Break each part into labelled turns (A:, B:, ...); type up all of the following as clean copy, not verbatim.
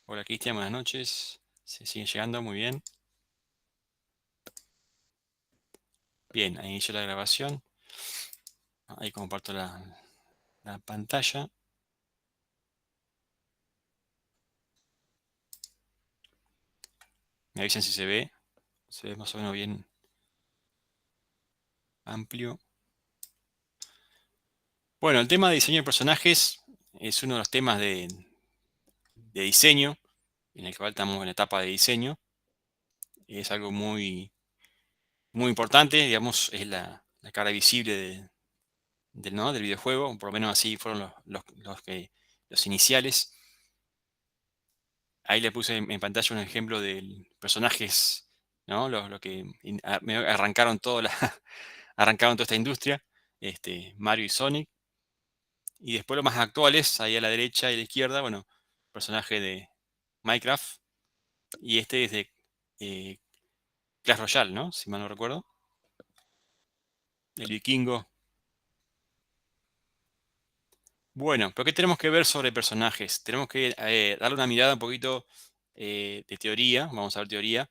A: Hola Cristian, buenas noches. Se siguen llegando, muy bien. Bien, ahí inicio la grabación. Ahí comparto la pantalla. Me avisan si se ve. Se ve más o menos bien amplio. Bueno, el tema de diseño de personajes es uno de los temas de diseño, en el cual estamos en la etapa de diseño. Es algo muy importante, digamos, es la cara visible ¿no? del videojuego. Por lo menos así fueron los iniciales. Ahí le puse en pantalla un ejemplo de personajes, ¿no? Lo que me arrancaron arrancaron toda esta industria, Mario y Sonic. Y después los más actuales, ahí a la derecha y a la izquierda, bueno, personaje de Minecraft. Y este es de eh, Clash Royale, ¿no? Si mal no recuerdo. El vikingo. Bueno, pero ¿qué tenemos que ver sobre personajes? Tenemos que darle una mirada un poquito de teoría, vamos a ver teoría,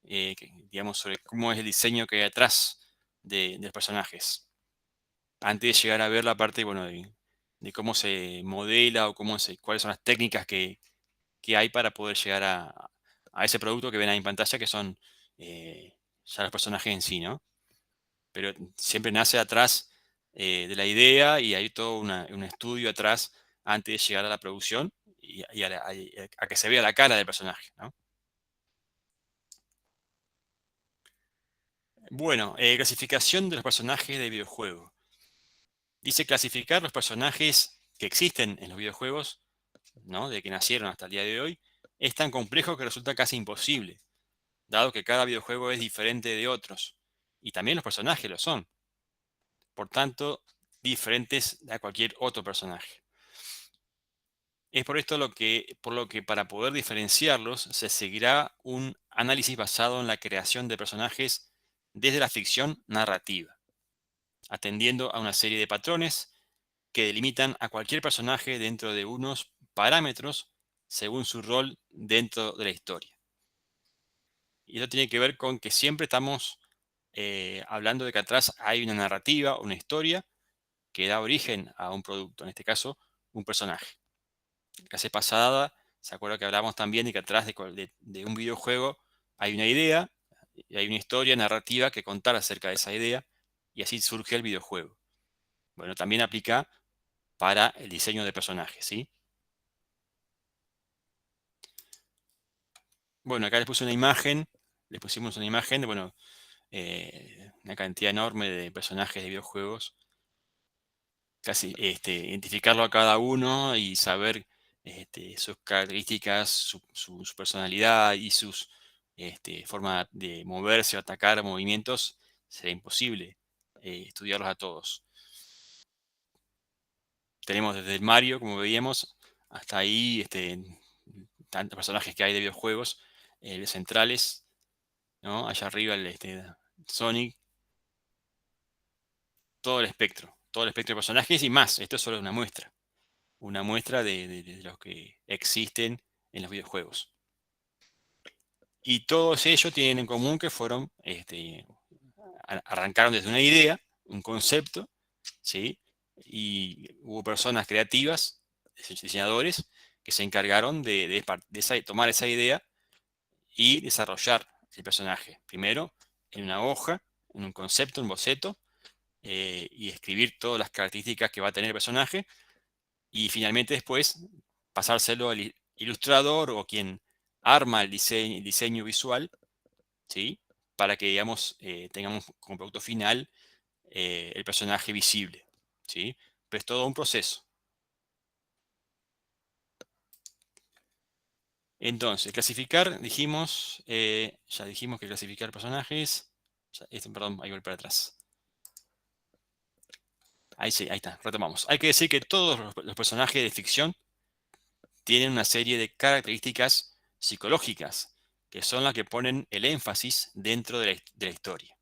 A: digamos, sobre cómo es el diseño que hay atrás de los personajes. Antes de llegar a ver la parte, bueno, de cómo se modela o cuáles son las técnicas que hay para poder llegar a ese producto que ven ahí en pantalla, que son ya los personajes en sí, ¿no? Pero siempre nace atrás de la idea y hay todo un estudio atrás antes de llegar a la producción y a que se vea la cara del personaje, ¿no? Bueno, clasificación de los personajes de videojuego. Dice clasificar los personajes que existen en los videojuegos, ¿no? De que nacieron hasta el día de hoy, es tan complejo que resulta casi imposible, dado que cada videojuego es diferente de otros, y también los personajes lo son, por tanto, diferentes a cualquier otro personaje. Es por esto por lo que para poder diferenciarlos se seguirá un análisis basado en la creación de personajes desde la ficción narrativa, atendiendo a una serie de patrones que delimitan a cualquier personaje dentro de unos parámetros según su rol dentro de la historia. Y eso tiene que ver con que siempre estamos hablando de que atrás hay una narrativa, una historia que da origen a un producto, en este caso, un personaje. La clase pasada, se acuerda que hablamos también de que atrás de un videojuego hay una idea y hay una historia narrativa que contar acerca de esa idea y así surge el videojuego. Bueno, también aplica para el diseño de personajes, ¿sí? Bueno, acá les puse una imagen, les pusimos una imagen de, bueno, una cantidad enorme de personajes de videojuegos. Casi identificarlo a cada uno y saber sus características, su personalidad y sus forma de moverse o atacar movimientos, sería imposible estudiarlos a todos. Tenemos desde el Mario, como veíamos, hasta ahí tantos personajes que hay de videojuegos centrales, ¿no? Allá arriba Sonic, todo el espectro de personajes y más. Esto es solo una muestra de los que existen en los videojuegos. Y todos ellos tienen en común que fueron, arrancaron desde una idea, un concepto, ¿sí? Y hubo personas creativas, diseñadores, que se encargaron de tomar esa idea y desarrollar el personaje. Primero, en una hoja, en un concepto, un boceto, y escribir todas las características que va a tener el personaje, y finalmente después pasárselo al ilustrador o quien arma el diseño visual, ¿sí? Para que, digamos, tengamos como producto final el personaje visible, ¿sí? Pero es todo un proceso. Entonces, clasificar, dijimos, ya dijimos que clasificar personajes, perdón, ahí voy para atrás. Ahí sí, ahí está, retomamos. Hay que decir que todos los personajes de ficción tienen una serie de características psicológicas que son las que ponen el énfasis dentro de la historia.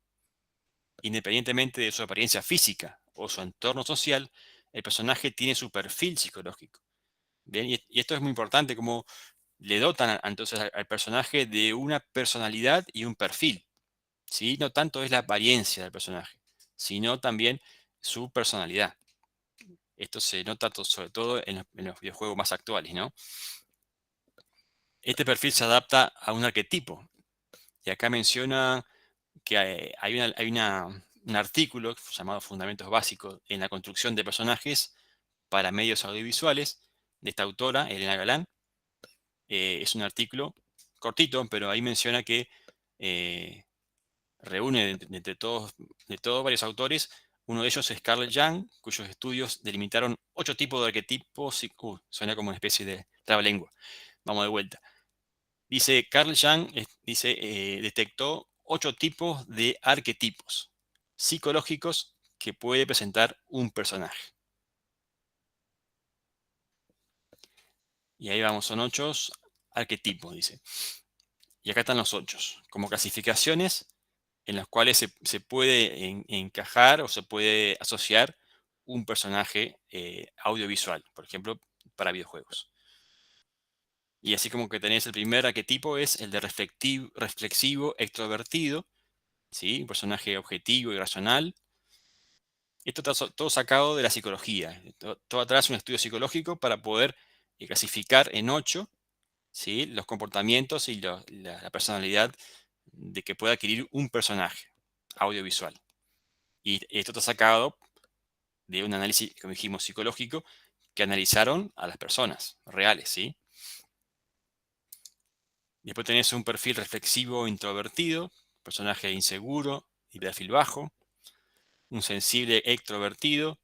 A: Independientemente de su apariencia física o su entorno social, el personaje tiene su perfil psicológico. Bien, y esto es muy importante, como le dotan entonces al personaje de una personalidad y un perfil, ¿sí? No tanto es la apariencia del personaje, sino también su personalidad. Esto se nota sobre todo en los videojuegos más actuales, ¿no? Este perfil se adapta a un arquetipo. Y acá menciona que un artículo llamado Fundamentos Básicos en la construcción de personajes para medios audiovisuales de esta autora, Elena Galán. Es un artículo cortito, pero ahí menciona que eh, reúne de todos varios autores. Uno de ellos es Carl Jung, cuyos estudios delimitaron 8 tipos de arquetipos. Suena como una especie de trabalengua. Vamos de vuelta. Dice Carl Jung, detectó 8 tipos de arquetipos psicológicos que puede presentar un personaje. Y ahí vamos, son 8 arquetipos, dice. Y acá están los 8, como clasificaciones en las cuales se puede encajar o se puede asociar un personaje audiovisual, por ejemplo, para videojuegos. Y así como que tenés el primer arquetipo es el de reflexivo extrovertido, ¿sí? Un personaje objetivo y racional. Esto está todo sacado de la psicología. Todo atrás un estudio psicológico para poder clasificar en 8, ¿sí? Los comportamientos y la personalidad de que pueda adquirir un personaje audiovisual. Y esto está sacado de un análisis, como dijimos, psicológico, que analizaron a las personas reales, ¿sí? Después tenés un perfil reflexivo introvertido, personaje inseguro y perfil bajo. Un sensible extrovertido,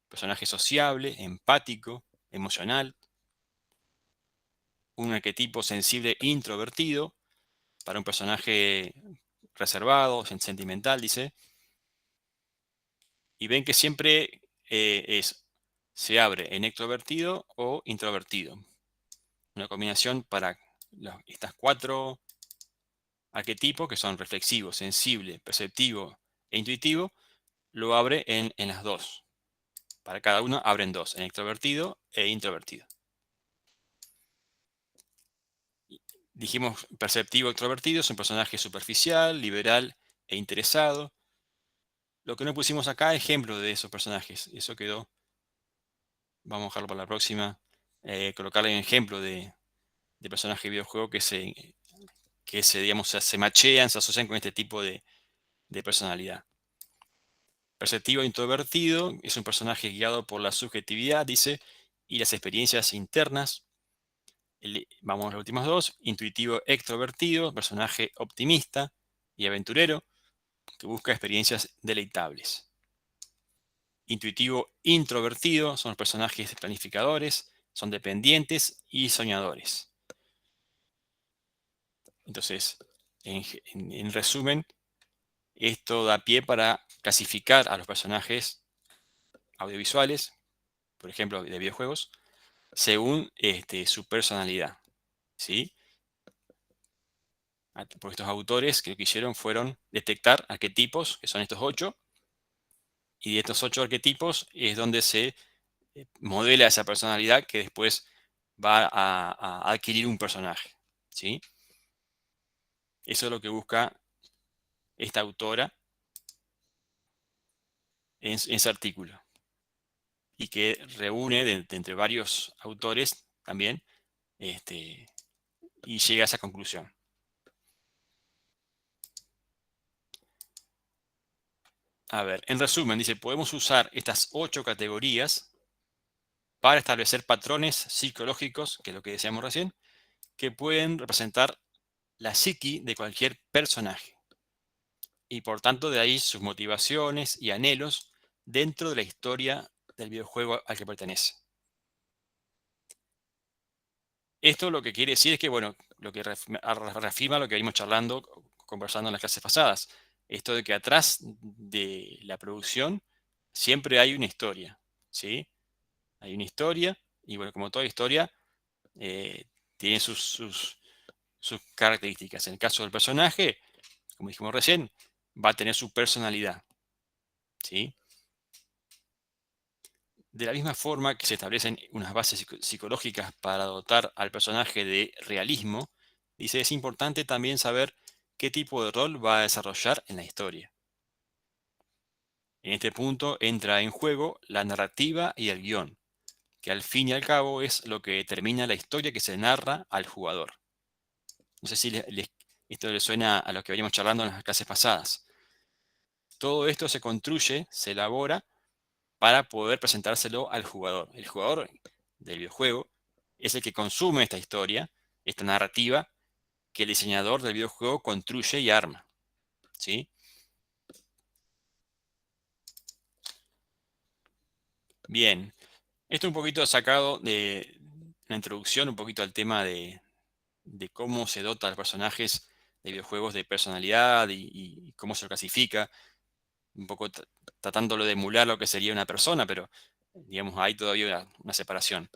A: personaje sociable, empático, emocional. Un arquetipo sensible introvertido, para un personaje reservado, sentimental, dice. Y ven que siempre se abre en extrovertido o introvertido. Una combinación para estas 4 arquetipos, que son reflexivo, sensible, perceptivo e intuitivo, lo abre en las 2. Para cada uno abren 2, en extrovertido e introvertido. Dijimos perceptivo, extrovertido, es un personaje superficial, liberal e interesado. Lo que no pusimos acá, ejemplo de esos personajes. Eso quedó, vamos a dejarlo para la próxima, colocarle un ejemplo de personaje de videojuego digamos, se machean, se asocian con este tipo de personalidad. Perceptivo introvertido es un personaje guiado por la subjetividad, dice, y las experiencias internas. Vamos a las últimas 2. Intuitivo extrovertido, personaje optimista y aventurero que busca experiencias deleitables. Intuitivo introvertido son los personajes planificadores, son dependientes y soñadores. Entonces, en resumen, esto da pie para clasificar a los personajes audiovisuales, por ejemplo, de videojuegos, según su personalidad, ¿sí? Porque estos autores que lo que hicieron fueron detectar arquetipos, que son estos 8, y de estos 8 arquetipos es donde se modela esa personalidad que después va a adquirir un personaje, ¿sí? Eso es lo que busca esta autora en ese artículo, y que reúne de entre varios autores también, y llega a esa conclusión. A ver, en resumen, dice, podemos usar estas 8 categorías para establecer patrones psicológicos, que es lo que decíamos recién, que pueden representar la psiqui de cualquier personaje. Y por tanto, de ahí sus motivaciones y anhelos dentro de la historia del videojuego al que pertenece. Esto lo que quiere decir es que, bueno, lo que reafirma lo que venimos charlando, conversando en las clases pasadas. Esto de que atrás de la producción siempre hay una historia, ¿sí? Hay una historia, y bueno, como toda historia, tiene sus características. En el caso del personaje, como dijimos recién, va a tener su personalidad, ¿sí? De la misma forma que se establecen unas bases psicológicas para dotar al personaje de realismo, dice, es importante también saber qué tipo de rol va a desarrollar en la historia. En este punto entra en juego la narrativa y el guión, que al fin y al cabo es lo que determina la historia que se narra al jugador. No sé si esto le suena a lo que veníamos charlando en las clases pasadas. Todo esto se construye, se elabora para poder presentárselo al jugador. El jugador del videojuego es el que consume esta historia, esta narrativa, que el diseñador del videojuego construye y arma. ¿Sí? Bien, esto un poquito sacado de la introducción, un poquito al tema de cómo se dota a los personajes de videojuegos de personalidad y cómo se lo clasifica, un poco tratándolo de emular lo que sería una persona, pero digamos, hay todavía una separación.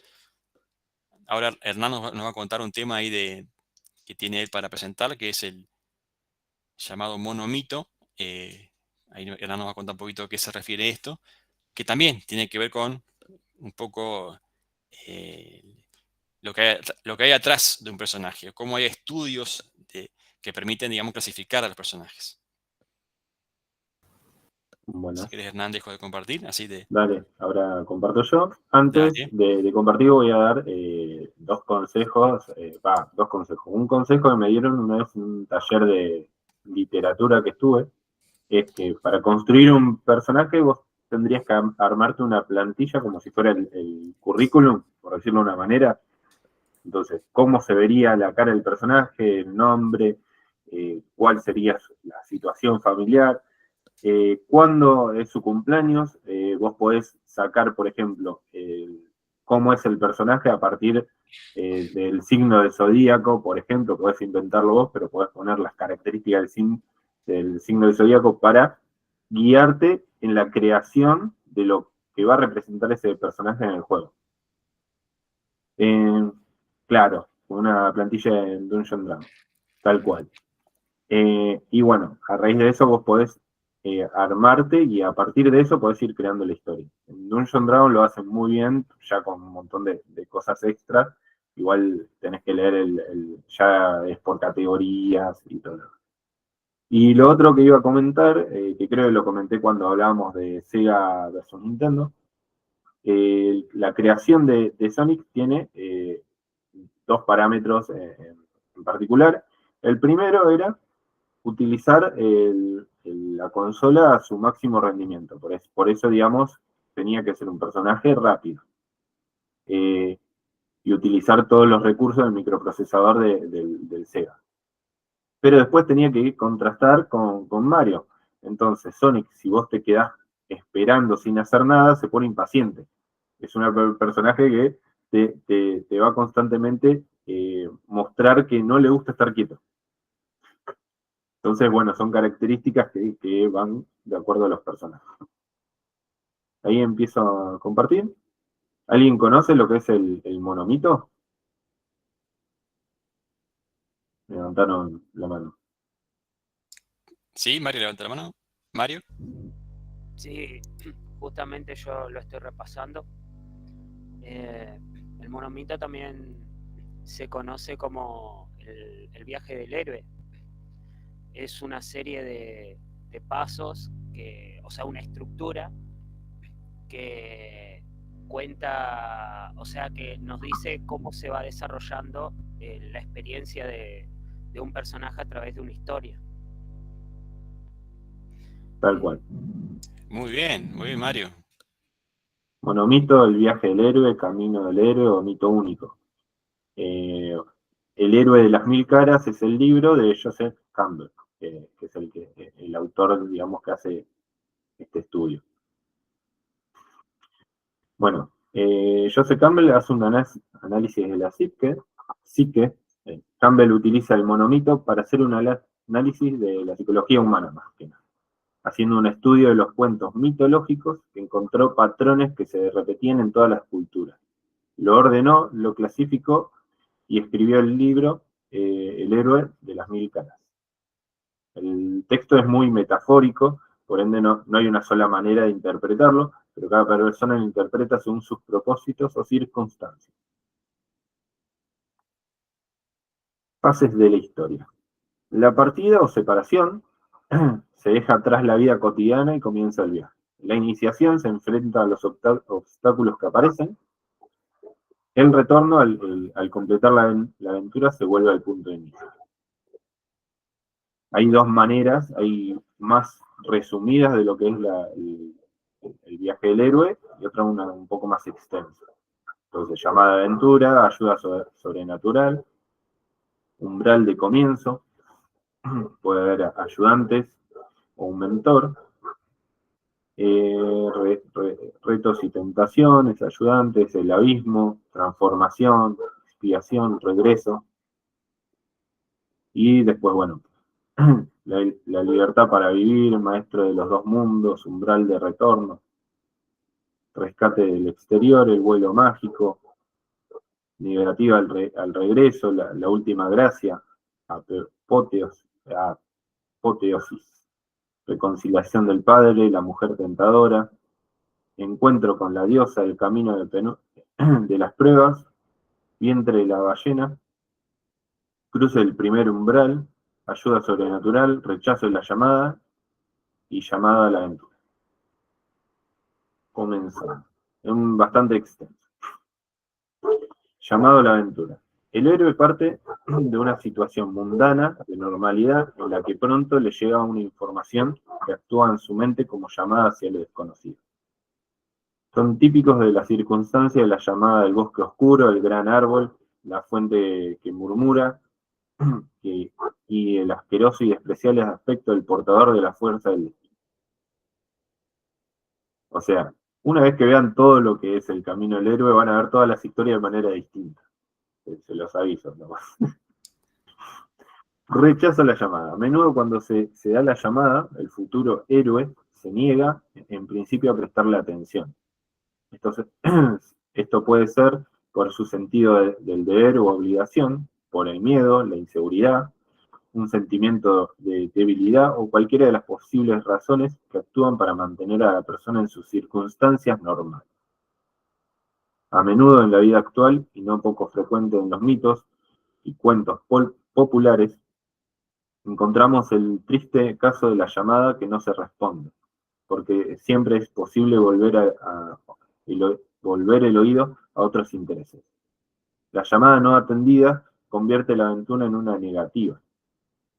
A: Ahora Hernán nos va a contar un tema ahí que tiene él para presentar, que es el llamado monomito. Ahí Hernán nos va a contar un poquito a qué se refiere esto, que también tiene que ver con un poco eh, lo que hay atrás de un personaje, cómo hay estudios que permiten, digamos, clasificar a los personajes. Si
B: Buenas.
A: quieres, Hernán, dejo de compartir, así de...
B: Dale, ahora comparto yo. Antes
A: Dale.
B: de compartir voy a dar dos consejos, dos consejos. Un consejo que me dieron una vez en un taller de literatura que estuve, es que para construir un personaje vos tendrías que armarte una plantilla como si fuera el currículum, por decirlo de una manera. Entonces, cómo se vería la cara del personaje, el nombre, cuál sería la situación familiar, cuándo es su cumpleaños. Vos podés sacar, por ejemplo, cómo es el personaje a partir del signo del zodíaco, por ejemplo, podés inventarlo vos, pero podés poner las características del signo del zodíaco para guiarte en la creación de lo que va a representar ese personaje en el juego. Eh, claro, una plantilla en Dungeon Dragon, tal cual. Y bueno, a raíz de eso vos podés armarte y a partir de eso podés ir creando la historia. En Dungeon Dragon lo hacen muy bien, ya con un montón de cosas extras. Igual tenés que leer ya es por categorías y todo. Y lo otro que iba a comentar, que creo que lo comenté cuando hablábamos de Sega versus Nintendo, la creación de Sonic tiene dos parámetros en particular. El primero era utilizar la consola a su máximo rendimiento. Por eso, digamos, tenía que ser un personaje rápido. Y utilizar todos los recursos del microprocesador del Sega. Pero después tenía que contrastar con Mario. Entonces, Sonic, si vos te quedás esperando sin hacer nada, se pone impaciente. Es un personaje que te va constantemente mostrar que no le gusta estar quieto. Entonces, bueno, son características que van de acuerdo a los personajes. Ahí empiezo a compartir. ¿Alguien conoce lo que es el monomito? Me levantaron la mano.
A: Sí, Mario, levanta la mano. Mario.
C: Sí, justamente yo lo estoy repasando. El monomito también se conoce como el viaje del héroe. Es una serie de pasos, o sea, una estructura que cuenta, o sea, que nos dice cómo se va desarrollando la experiencia de un personaje a través de una historia.
B: Tal cual.
A: Muy bien, Mario.
B: Monomito, el viaje del héroe, camino del héroe o mito único. El héroe de las mil caras es el libro de Joseph Campbell, que es el autor, digamos, que hace este estudio. Bueno, Joseph Campbell hace un análisis de la psique. Campbell utiliza el monomito para hacer un análisis de la psicología humana, más que nada, haciendo un estudio de los cuentos mitológicos que encontró patrones que se repetían en todas las culturas. Lo ordenó, lo clasificó y escribió el libro El héroe de las mil caras. El texto es muy metafórico, por ende no hay una sola manera de interpretarlo, pero cada persona lo interpreta según sus propósitos o circunstancias. Fases de la historia. La partida o separación se deja atrás la vida cotidiana y comienza el viaje. La iniciación se enfrenta a los obstáculos que aparecen. El retorno, al completar la aventura, se vuelve al punto de inicio. Hay dos maneras, hay más resumidas de lo que es el viaje del héroe y otra un poco más extensa. Entonces, llamada aventura, ayuda sobrenatural, umbral de comienzo, puede haber ayudantes o un mentor, retos y tentaciones, ayudantes, el abismo, transformación, expiación, regreso, y después, bueno, la libertad para vivir, maestro de los dos mundos, umbral de retorno, rescate del exterior, el vuelo mágico, negativa al regreso, la última gracia, apoteosis, reconciliación del padre, la mujer tentadora, encuentro con la diosa, el camino de las pruebas, vientre de la ballena, cruce del primer umbral, ayuda sobrenatural, rechazo de la llamada y llamada a la aventura. Comenzamos. Es bastante extenso. Llamado a la aventura. El héroe parte de una situación mundana, de normalidad, en la que pronto le llega una información que actúa en su mente como llamada hacia lo desconocido. Son típicos de las circunstancias de la llamada del bosque oscuro, el gran árbol, la fuente que murmura, y el asqueroso y despreciable aspecto del portador de la fuerza del destino. O sea, una vez que vean todo lo que es el camino del héroe, van a ver todas las historias de manera distinta. Se los aviso nomás. Rechaza la llamada. A menudo cuando se da la llamada, el futuro héroe se niega, en principio, a prestarle atención. Esto puede ser por su sentido del deber o obligación, por el miedo, la inseguridad, un sentimiento de debilidad o cualquiera de las posibles razones que actúan para mantener a la persona en sus circunstancias normales. A menudo en la vida actual, y no poco frecuente en los mitos y cuentos populares, encontramos el triste caso de la llamada que no se responde, porque siempre es posible volver el oído a otros intereses. La llamada no atendida convierte la aventura en una negativa,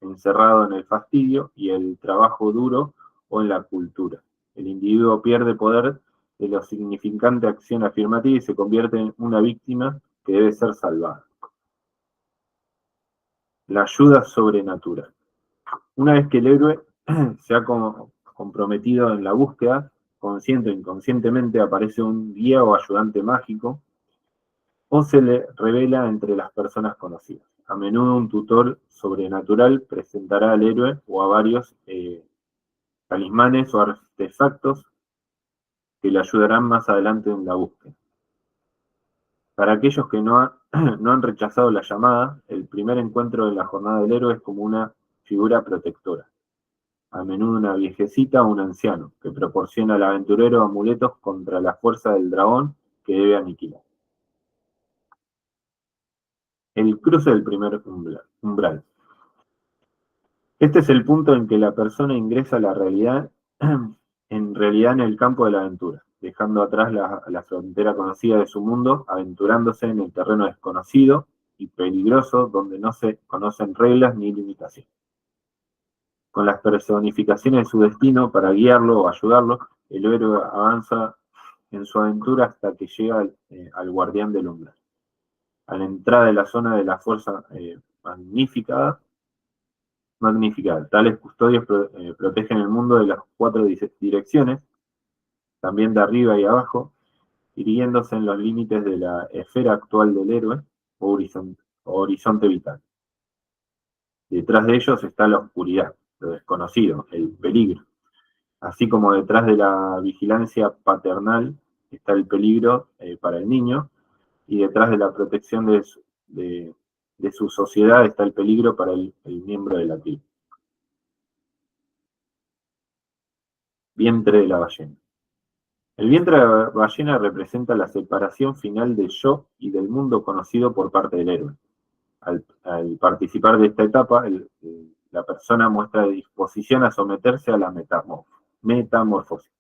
B: encerrado en el fastidio y el trabajo duro o en la cultura. El individuo pierde poder de la significante acción afirmativa y se convierte en una víctima que debe ser salvada. La ayuda sobrenatural. Una vez que el héroe se ha comprometido en la búsqueda, consciente o inconscientemente aparece un guía o ayudante mágico, o se le revela entre las personas conocidas. A menudo un tutor sobrenatural presentará al héroe o a varios talismanes o artefactos que le ayudarán más adelante en la búsqueda. Para aquellos que no han rechazado la llamada, el primer encuentro de la jornada del héroe es como una figura protectora. A menudo una viejecita o un anciano, que proporciona al aventurero amuletos contra la fuerza del dragón que debe aniquilar. El cruce del primer umbral. Este es el punto en que la persona ingresa a la realidad, en el campo de la aventura, dejando atrás la frontera conocida de su mundo, aventurándose en el terreno desconocido y peligroso donde no se conocen reglas ni limitaciones. Con las personificaciones de su destino para guiarlo o ayudarlo, el héroe avanza en su aventura hasta que llega al guardián del umbral. A la entrada de la zona de la fuerza magnificada, tales custodios protegen el mundo de las 4 direcciones, también de arriba y abajo, dirigiéndose en los límites de la esfera actual del héroe o horizonte vital. Detrás de ellos está la oscuridad, lo desconocido, el peligro. Así como detrás de la vigilancia paternal está el peligro para el niño, y detrás de la protección de su sociedad está el peligro para el miembro de la tribu. Vientre de la ballena. El vientre de la ballena representa la separación final del yo y del mundo conocido por parte del héroe. Al participar de esta etapa, la persona muestra disposición a someterse a la metamorfosis.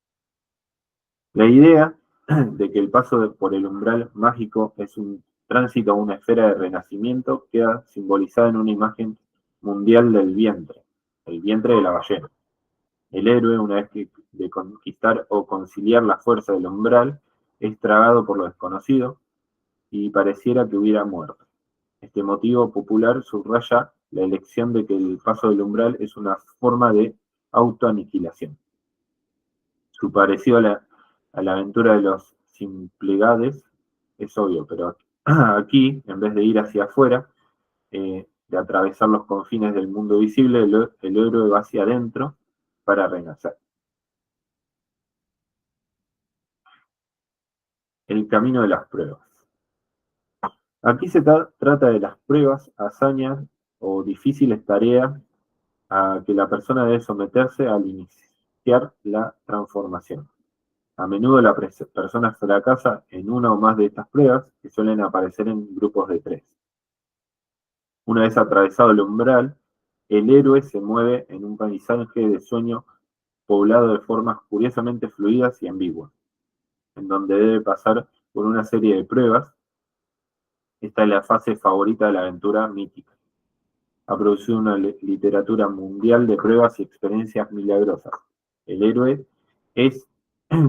B: La idea de que el paso por el umbral mágico es un tránsito a una esfera de renacimiento queda simbolizada en una imagen mundial del vientre, el vientre de la ballena. El héroe, una vez que de conquistar o conciliar la fuerza del umbral, es tragado por lo desconocido y pareciera que hubiera muerto. Este motivo popular subraya la elección de que el paso del umbral es una forma de autoaniquilación. Su parecido a la aventura de los Symplegades es obvio, pero aquí, en vez de ir hacia afuera, de atravesar los confines del mundo visible, el héroe va hacia adentro para renacer. El camino de las pruebas. Aquí se trata de las pruebas, hazañas o difíciles tareas a que la persona debe someterse al iniciar la transformación. A menudo la persona fracasa en una o más de estas pruebas, que suelen aparecer en grupos de 3. Una vez atravesado el umbral, el héroe se mueve en un paisaje de sueño poblado de formas curiosamente fluidas y ambiguas, en donde debe pasar por una serie de pruebas. Esta es la fase favorita de la aventura mítica. Ha producido una literatura mundial de pruebas y experiencias milagrosas. El héroe es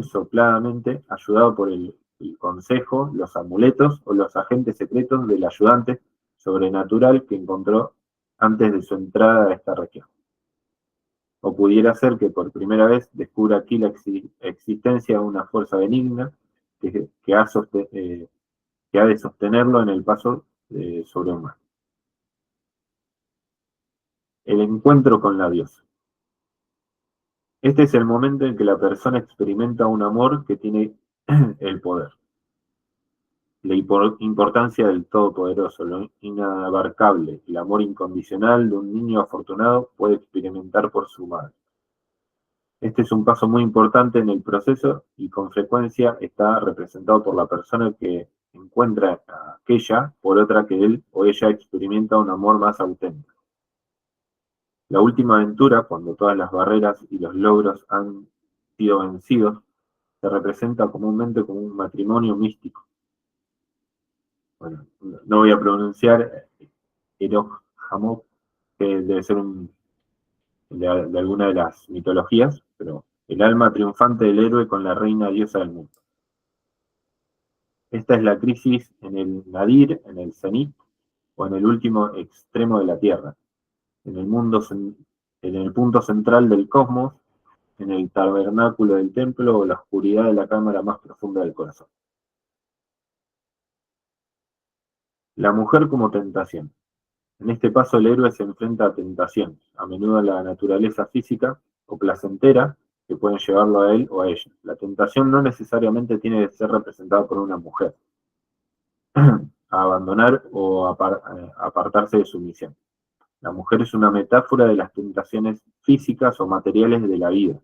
B: sopladamente ayudado por el consejo, los amuletos o los agentes secretos del ayudante sobrenatural que encontró antes de su entrada a esta región. O pudiera ser que por primera vez descubra aquí la existencia de una fuerza benigna que ha de sostenerlo en el paso sobrehumano. El encuentro con la diosa. Este es el momento en que la persona experimenta un amor que tiene el poder. La importancia del Todopoderoso, lo inabarcable, el amor incondicional de un niño afortunado puede experimentar por su madre. Este es un paso muy importante en el proceso y con frecuencia está representado por la persona que encuentra a aquella por otra que él o ella experimenta un amor más auténtico. La última aventura, cuando todas las barreras y los logros han sido vencidos, se representa comúnmente como un matrimonio místico. Bueno, no voy a pronunciar Erog Hamok, que debe ser de alguna de las mitologías, pero el alma triunfante del héroe con la reina diosa del mundo. Esta es la crisis en el nadir, en el cenit, o en el último extremo de la Tierra, en el punto central del cosmos, en el tabernáculo del templo o la oscuridad de la cámara más profunda del corazón. La mujer como tentación. En este paso el héroe se enfrenta a tentaciones, a menudo a la naturaleza física o placentera que pueden llevarlo a él o a ella. La tentación no necesariamente tiene que ser representada por una mujer, a abandonar o apartarse de su misión. La mujer es una metáfora de las tentaciones físicas o materiales de la vida,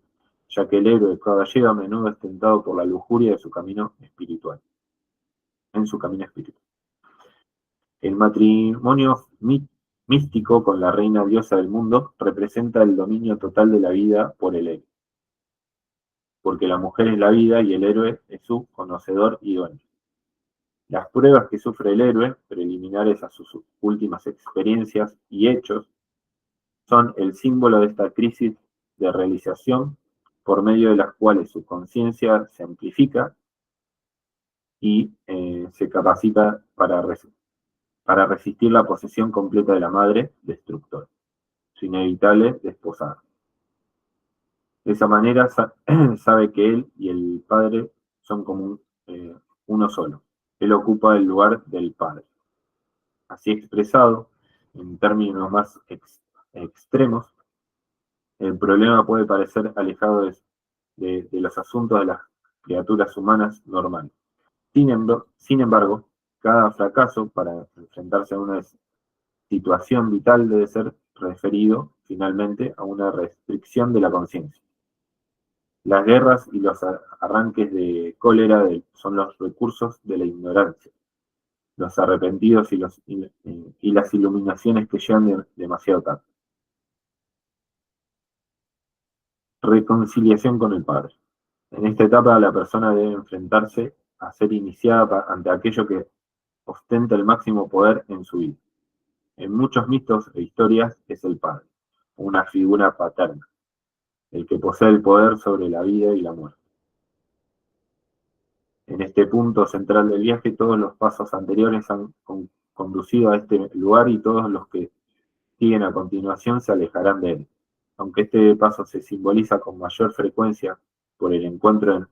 B: ya que el héroe caballero a menudo es tentado por la lujuria de su camino espiritual. El matrimonio místico con la reina diosa del mundo representa el dominio total de la vida por el héroe, porque la mujer es la vida y el héroe es su conocedor y dueño. Las pruebas que sufre el héroe, preliminares a sus últimas experiencias y hechos, son el símbolo de esta crisis de realización por medio de las cuales su conciencia se amplifica y se capacita para resistir la posesión completa de la madre destructora, su inevitable desposada. De esa manera sabe que él y el padre son como uno solo. Él ocupa el lugar del padre. Así expresado, en términos más extremos, el problema puede parecer alejado de los asuntos de las criaturas humanas normales. Sin embargo, cada fracaso para enfrentarse a una situación vital debe ser referido finalmente a una restricción de la conciencia. Las guerras y los arranques de cólera son los recursos de la ignorancia. Los arrepentidos y las iluminaciones que llegan demasiado tarde. Reconciliación con el Padre. En esta etapa la persona debe enfrentarse a ser iniciada ante aquello que ostenta el máximo poder en su vida. En muchos mitos e historias es el Padre, una figura paterna, el que posee el poder sobre la vida y la muerte. En este punto central del viaje, todos los pasos anteriores han conducido a este lugar y todos los que siguen a continuación se alejarán de él. Aunque este paso se simboliza con mayor frecuencia por el encuentro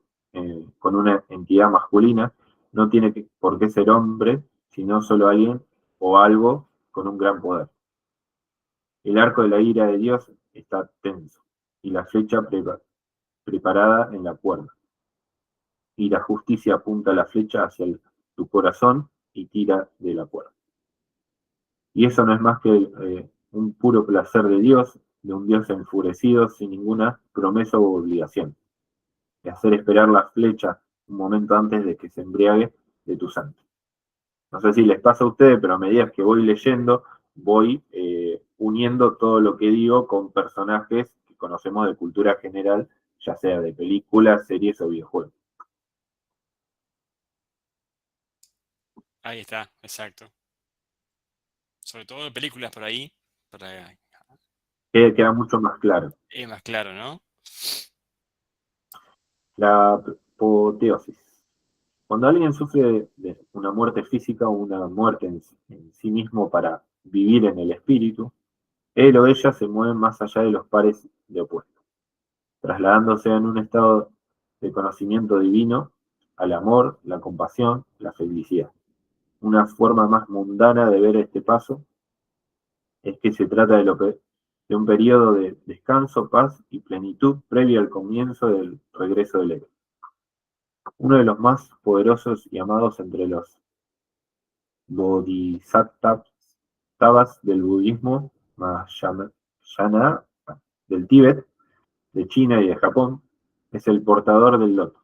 B: con una entidad masculina, no tiene por qué ser hombre, sino solo alguien o algo con un gran poder. El arco de la ira de Dios está tenso y la flecha preparada en la cuerda. Y la justicia apunta la flecha hacia tu corazón y tira de la cuerda. Y eso no es más que un puro placer de Dios, de un Dios enfurecido sin ninguna promesa u obligación, de hacer esperar la flecha un momento antes de que se embriague de tu santo. No sé si les pasa a ustedes, pero a medida que voy leyendo, voy uniendo todo lo que digo con personajes que conocemos de cultura general, ya sea de películas, series o videojuegos.
A: Ahí está, exacto. Sobre todo en películas por ahí,
B: Queda mucho más claro.
A: es más claro, ¿no?
B: La apoteosis. Cuando alguien sufre de una muerte física o una muerte en sí mismo para vivir en el espíritu, él o ella se mueve más allá de los pares de opuestos, trasladándose en un estado de conocimiento divino al amor, la compasión, la felicidad. Una forma más mundana de ver este paso es que se trata de un periodo de descanso, paz y plenitud previo al comienzo del regreso del héroe. Uno de los más poderosos y amados entre los bodhisattvas del budismo, Mahayana, del Tíbet, de China y de Japón, es el portador del loto,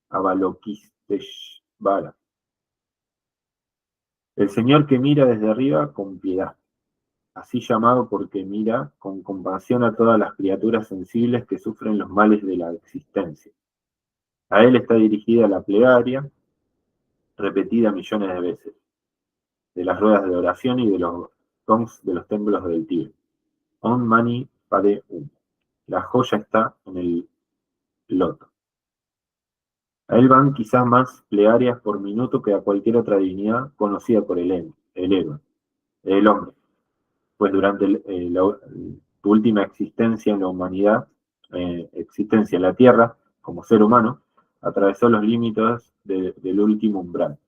B: Avalokiteshvara. El señor que mira desde arriba con piedad, así llamado porque mira con compasión a todas las criaturas sensibles que sufren los males de la existencia. A él está dirigida la plegaria, repetida millones de veces, de las ruedas de oración y de los gongs de los templos del Tíbet. Om Mani Padme Hum. La joya está en el loto. A él van quizás más plegarias por minuto que a cualquier otra divinidad conocida por el héroe, el hombre, pues durante tu última existencia en la humanidad, existencia en la Tierra, como ser humano, atravesó los límites del último umbral.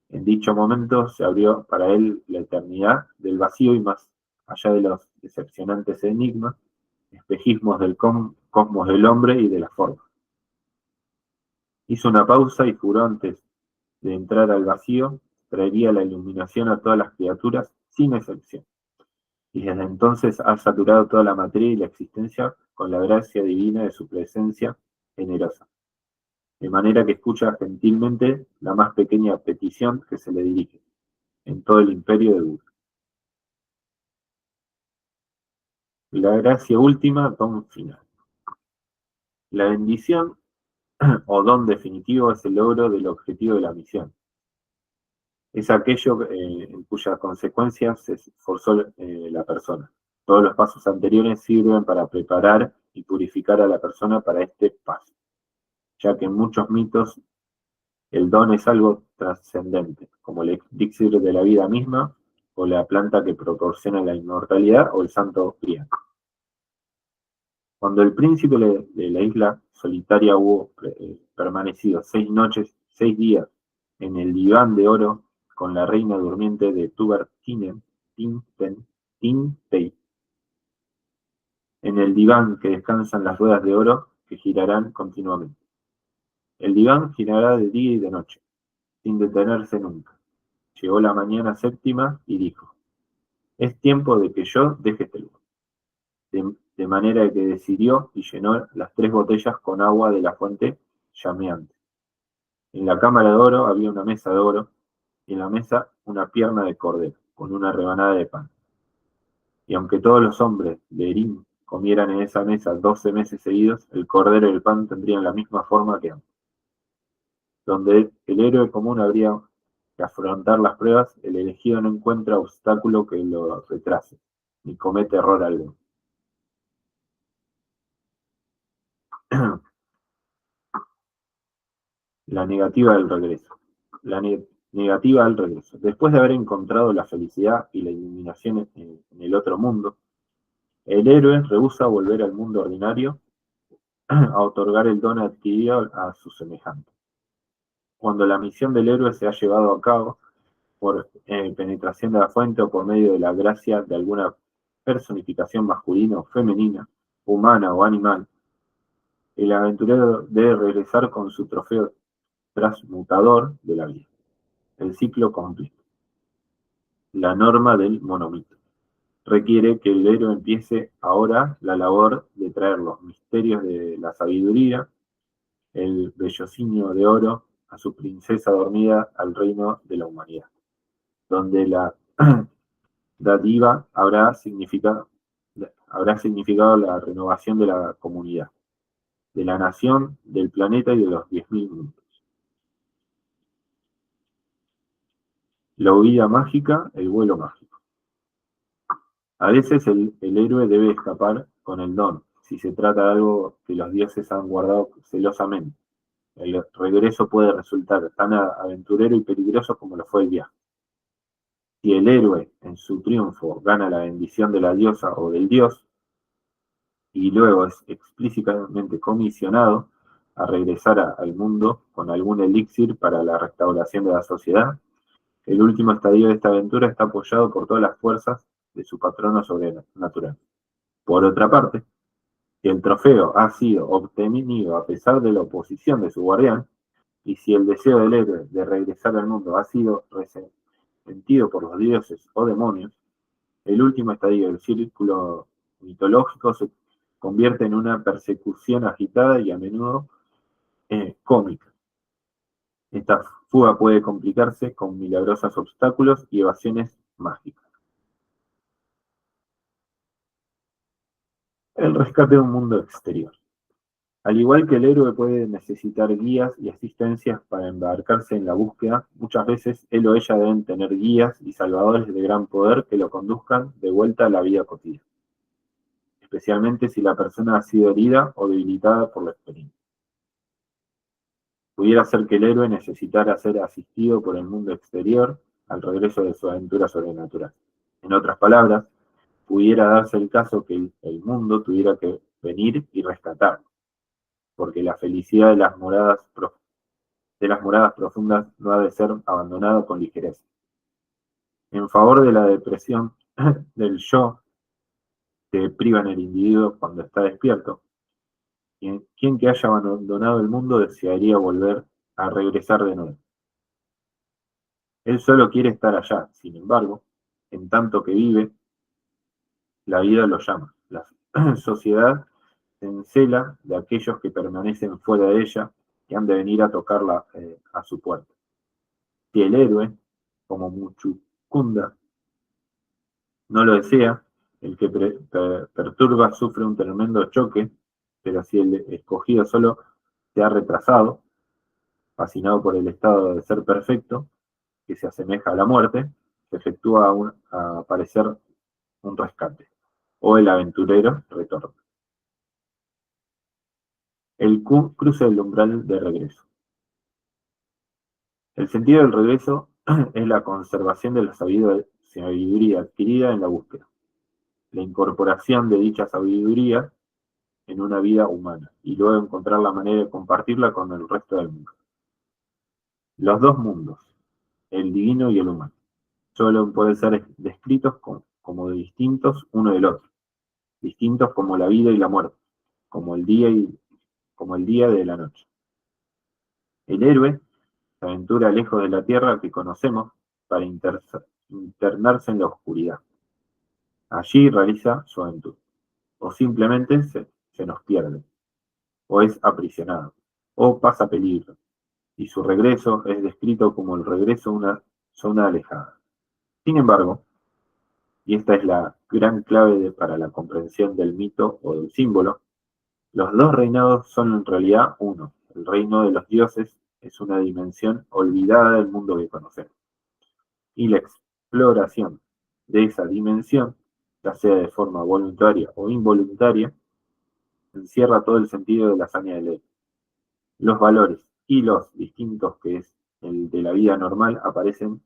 B: En dicho momento se abrió para él la eternidad del vacío y más allá de los decepcionantes enigmas, espejismos del cosmos del hombre y de la forma. Hizo una pausa y juró antes de entrar al vacío, traería la iluminación a todas las criaturas sin excepción. Y desde entonces ha saturado toda la materia y la existencia con la gracia divina de su presencia generosa, de manera que escucha gentilmente la más pequeña petición que se le dirige en todo el imperio de Buda. La gracia última, don final. La bendición o don definitivo es el logro del objetivo de la misión. Es aquello en cuyas consecuencias se esforzó la persona. Todos los pasos anteriores sirven para preparar y purificar a la persona para este paso, ya que en muchos mitos el don es algo trascendente, como el elixir de la vida misma, o la planta que proporciona la inmortalidad, o el santo grial. Cuando el príncipe de la isla solitaria hubo permanecido 6 noches, 6 días en el diván de oro con la reina durmiente de Tubar-Tinpei, en el diván que descansan las ruedas de oro que girarán continuamente. El diván girará de día y de noche, sin detenerse nunca. Llegó la mañana séptima y dijo: es tiempo de que yo deje este lugar. de manera que decidió y llenó las 3 botellas con agua de la fuente llameante. En la cámara de oro había una mesa de oro, y en la mesa una pierna de cordero, con una rebanada de pan. Y aunque todos los hombres de Erim comieran en esa mesa 12 meses seguidos, el cordero y el pan tendrían la misma forma que antes. Donde el héroe común habría que afrontar las pruebas, el elegido no encuentra obstáculo que lo retrase, ni comete error alguno. La negativa del regreso. Negativa al regreso. Después de haber encontrado la felicidad y la iluminación en el otro mundo, el héroe rehúsa volver al mundo ordinario a otorgar el don adquirido a sus semejantes. Cuando la misión del héroe se ha llevado a cabo por penetración de la fuente o por medio de la gracia de alguna personificación masculina o femenina, humana o animal, el aventurero debe regresar con su trofeo transmutador de la vida. El ciclo completo. La norma del monomito requiere que el héroe empiece ahora la labor de traer los misterios de la sabiduría, el vellocinio de oro, a su princesa dormida al reino de la humanidad, donde la dádiva habrá significado la renovación de la comunidad, de la nación, del planeta y de los 10.000 mundos. La huida mágica, el vuelo mágico. A veces el héroe debe escapar con el don, si se trata de algo que los dioses han guardado celosamente. El regreso puede resultar tan aventurero y peligroso como lo fue el viaje. Si el héroe, en su triunfo, gana la bendición de la diosa o del dios, y luego es explícitamente comisionado a regresar al mundo con algún elixir para la restauración de la sociedad, el último estadio de esta aventura está apoyado por todas las fuerzas de su patrono sobrenatural. Por otra parte, si el trofeo ha sido obtenido a pesar de la oposición de su guardián, y si el deseo del héroe de regresar al mundo ha sido resentido por los dioses o demonios, el último estadio del círculo mitológico se convierte en una persecución agitada y a menudo cómica. Esta fuga puede complicarse con milagrosos obstáculos y evasiones mágicas. El rescate de un mundo exterior. Al igual que el héroe puede necesitar guías y asistencias para embarcarse en la búsqueda, muchas veces él o ella deben tener guías y salvadores de gran poder que lo conduzcan de vuelta a la vida cotidiana, especialmente si la persona ha sido herida o debilitada por la experiencia. Pudiera ser que el héroe necesitara ser asistido por el mundo exterior al regreso de su aventura sobrenatural. En otras palabras, pudiera darse el caso que el mundo tuviera que venir y rescatarlo, porque la felicidad de las moradas profundas no ha de ser abandonada con ligereza. En favor de la depresión del yo que priva en el individuo cuando está despierto, quien que haya abandonado el mundo desearía volver a regresar de nuevo. Él solo quiere estar allá, sin embargo, en tanto que vive, la vida lo llama. La sociedad se encela de aquellos que permanecen fuera de ella, que han de venir a tocarla a su puerta. Si el héroe, como Muchukunda, no lo desea, el que perturba sufre un tremendo choque, pero si el escogido solo se ha retrasado, fascinado por el estado de ser perfecto, que se asemeja a la muerte, se efectúa a aparecer un rescate, o el aventurero retorna. El cruce del umbral de regreso. El sentido del regreso es la conservación de la sabiduría adquirida en la búsqueda, la incorporación de dicha sabiduría en una vida humana, y luego encontrar la manera de compartirla con el resto del mundo. Los dos mundos, el divino y el humano, solo pueden ser descritos como distintos uno del otro, distintos como la vida y la muerte, como el día de la noche. El héroe se aventura lejos de la tierra que conocemos para internarse en la oscuridad. Allí realiza su aventura. o simplemente se nos pierde, o es aprisionado, o pasa peligro, y su regreso es descrito como el regreso a una zona alejada. Sin embargo, y esta es la gran clave para la comprensión del mito o del símbolo, los dos reinados son en realidad uno. El reino de los dioses es una dimensión olvidada del mundo que conocemos. Y la exploración de esa dimensión, ya sea de forma voluntaria o involuntaria, encierra todo el sentido de la hazaña del héroe. Los valores y los distintos que es el de la vida normal aparecen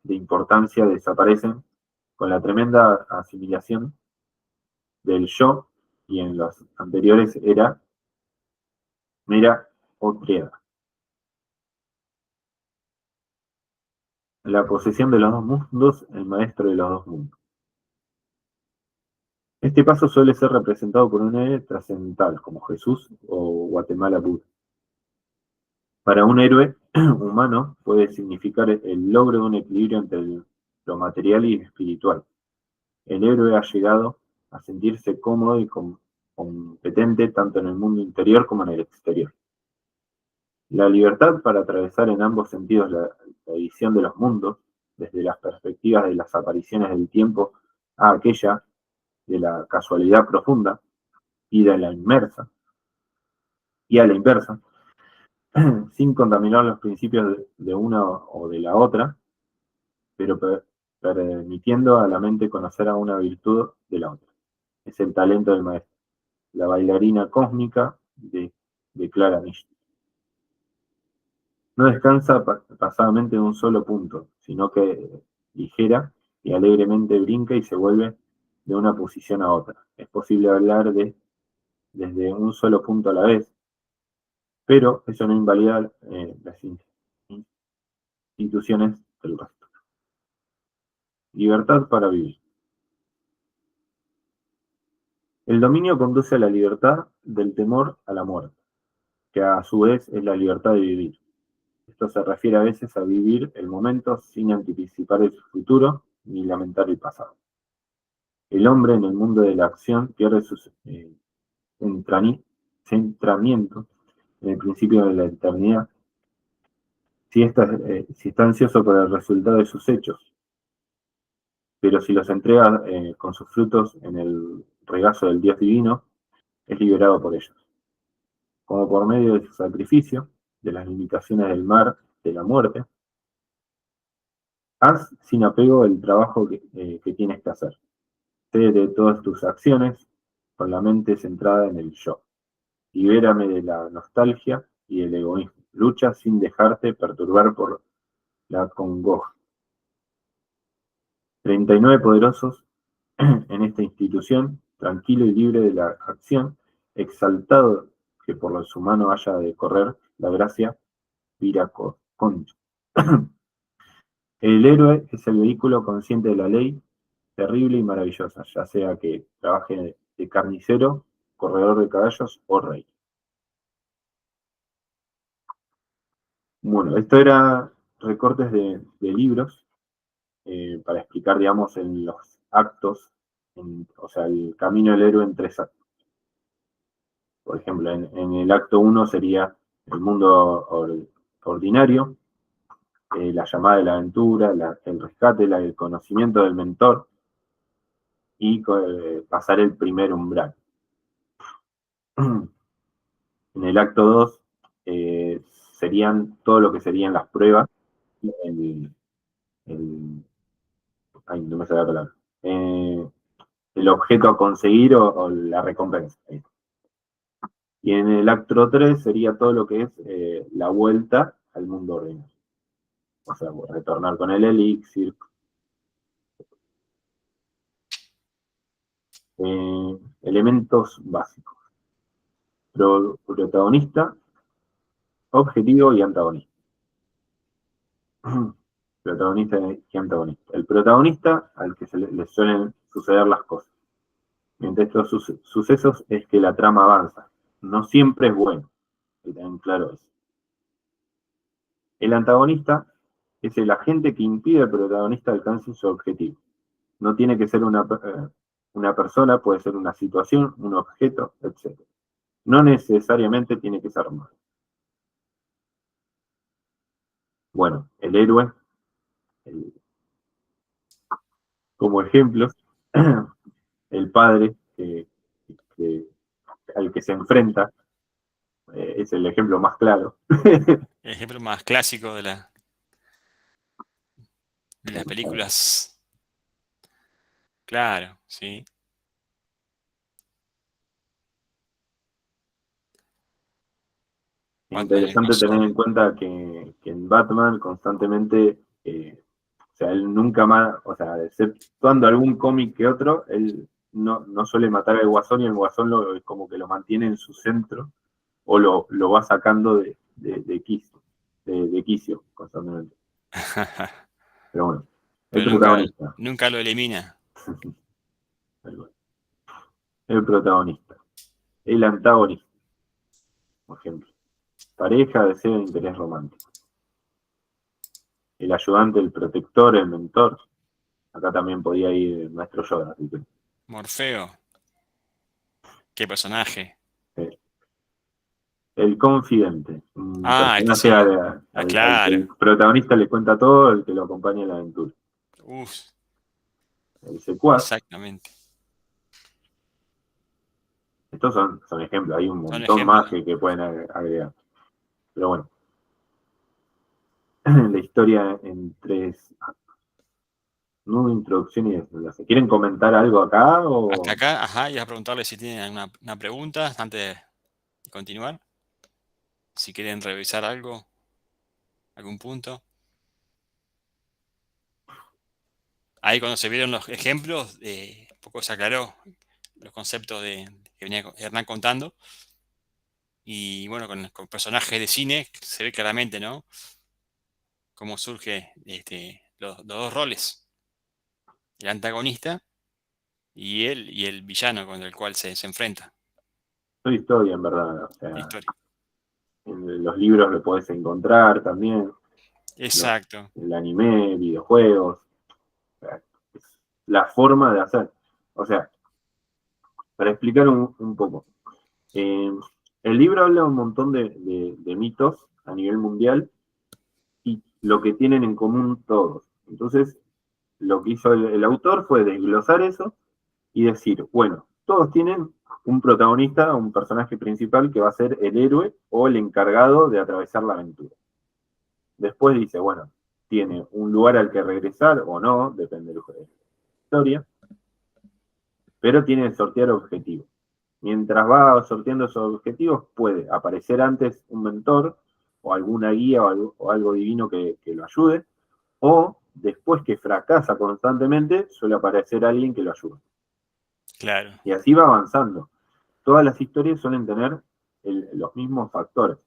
B: de importancia, desaparecen con la tremenda asimilación del yo, y en los anteriores era mera otredad. La posesión de los dos mundos, el maestro de los dos mundos. Este paso suele ser representado por un héroe trascendental, como Jesús o Guatemala Buda. Para un héroe humano puede significar el logro de un equilibrio entre lo material y lo espiritual. El héroe ha llegado a sentirse cómodo y competente tanto en el mundo interior como en el exterior. La libertad para atravesar en ambos sentidos la visión de los mundos, desde las perspectivas de las apariciones del tiempo a aquella de la casualidad profunda y de la inmersa, y a la inversa, sin contaminar los principios de una o de la otra, pero permitiendo a la mente conocer a una virtud de la otra. Es el talento del maestro, la bailarina cósmica de Clara Misch. No descansa pasadamente en un solo punto, sino que ligera y alegremente brinca y se vuelve de una posición a otra. Es posible hablar desde un solo punto a la vez, pero eso no invalida las instituciones del resto. Libertad para vivir. El dominio conduce a la libertad del temor a la muerte, que a su vez es la libertad de vivir. Esto se refiere a veces a vivir el momento sin anticipar el futuro ni lamentar el pasado. El hombre en el mundo de la acción pierde su centramiento en el principio de la eternidad si está ansioso por el resultado de sus hechos, pero si los entrega con sus frutos en el regazo del Dios divino, es liberado por ellos, como por medio de su sacrificio, de las limitaciones del mar, de la muerte. Haz sin apego el trabajo que tienes que hacer. Sé de todas tus acciones con la mente centrada en el yo. Libérame de la nostalgia y el egoísmo. Lucha sin dejarte perturbar por la congoja. 39 poderosos en esta institución, tranquilo y libre de la acción, exaltado que por los humanos haya de correr la gracia viraconcha. El héroe es el vehículo consciente de la ley, terrible y maravillosa, ya sea que trabaje de carnicero, corredor de caballos o rey. Bueno, esto era recortes de libros para explicar, digamos, en los actos, o sea, el camino del héroe en 3 actos. Por ejemplo, en el acto 1 sería el mundo ordinario, la llamada de la aventura, el rescate, el conocimiento del mentor y pasar el primer umbral. En el acto 2 serían todo lo que serían las pruebas, ay, no me sale la palabra, el objeto a conseguir o la recompensa. Y en el acto 3 sería todo lo que es la vuelta al mundo ordinario. O sea, retornar con el elixir. Elementos básicos. Protagonista, objetivo y antagonista. Protagonista y antagonista. El protagonista al que le suelen suceder las cosas. Mientras estos sucesos es que la trama avanza. No siempre es bueno. Y también claro eso. El antagonista es el agente que impide al protagonista alcance su objetivo. No tiene que ser una persona, puede ser una situación, un objeto, etc. No necesariamente tiene que ser malo. Bueno, el héroe, como ejemplo, el padre que- al que se enfrenta, es el ejemplo más claro.
A: El ejemplo más clásico de las películas. Claro, sí. Batman el
B: Interesante tener
A: Guasón.
B: en cuenta que en Batman constantemente, o sea, él nunca más, o sea, exceptuando algún cómic que otro, él no suele matar al Guasón y el Guasón como que lo mantiene en su centro o lo va sacando de quicio constantemente. Pero bueno, el
A: Pero nunca,
B: protagonista.
A: nunca lo elimina.
B: El protagonista. El antagonista, por ejemplo. Pareja, deseo, interés romántico. El ayudante, el protector, el mentor. Acá también podía ir el maestro Yoda. Así que,
A: Morfeo. Qué personaje.
B: el confidente. Un
A: Ah, este
B: personaje
A: sí. Ah,
B: al que
A: claro.
B: el protagonista le cuenta todo, el que lo acompaña en la aventura.
A: Uf,
B: El secuaz.
A: exactamente.
B: Estos son ejemplos. Hay un
A: Son
B: montón más
A: ejemplos.
B: que pueden agregar. Pero bueno, la historia en tres actos. Nudo, introducción y desenlace. ¿Quieren comentar algo acá
A: Hasta
B: o
A: acá, ajá, y a preguntarle si tienen una pregunta antes de continuar. Si quieren revisar algo, algún punto. Ahí cuando se vieron los ejemplos, un poco se aclaró los conceptos que venía Hernán contando. Y bueno, con personajes de cine se ve claramente, ¿no? Cómo surge los dos roles. El antagonista y el villano con el cual se enfrenta.
B: soy historia en verdad? O
A: La
B: sea,
A: historia.
B: en los libros lo podés encontrar también,
A: Exacto.
B: el anime, videojuegos, o sea, es la forma de hacer. O sea, para explicar un poco. eh, el libro habla un montón de mitos a nivel mundial y lo que tienen en común todos. Entonces, lo que hizo el autor fue desglosar eso y decir, bueno, todos tienen un protagonista, un personaje principal que va a ser el héroe o el encargado de atravesar la aventura. Después dice, bueno, tiene un lugar al que regresar o no, depende de la historia, pero tiene que sortear objetivos. Mientras va sorteando esos objetivos, puede aparecer antes un mentor o alguna guía o algo divino que lo ayude, o después que fracasa constantemente, suele aparecer alguien que lo ayude.
A: Claro.
B: Y así va avanzando. Todas las historias suelen tener los mismos factores.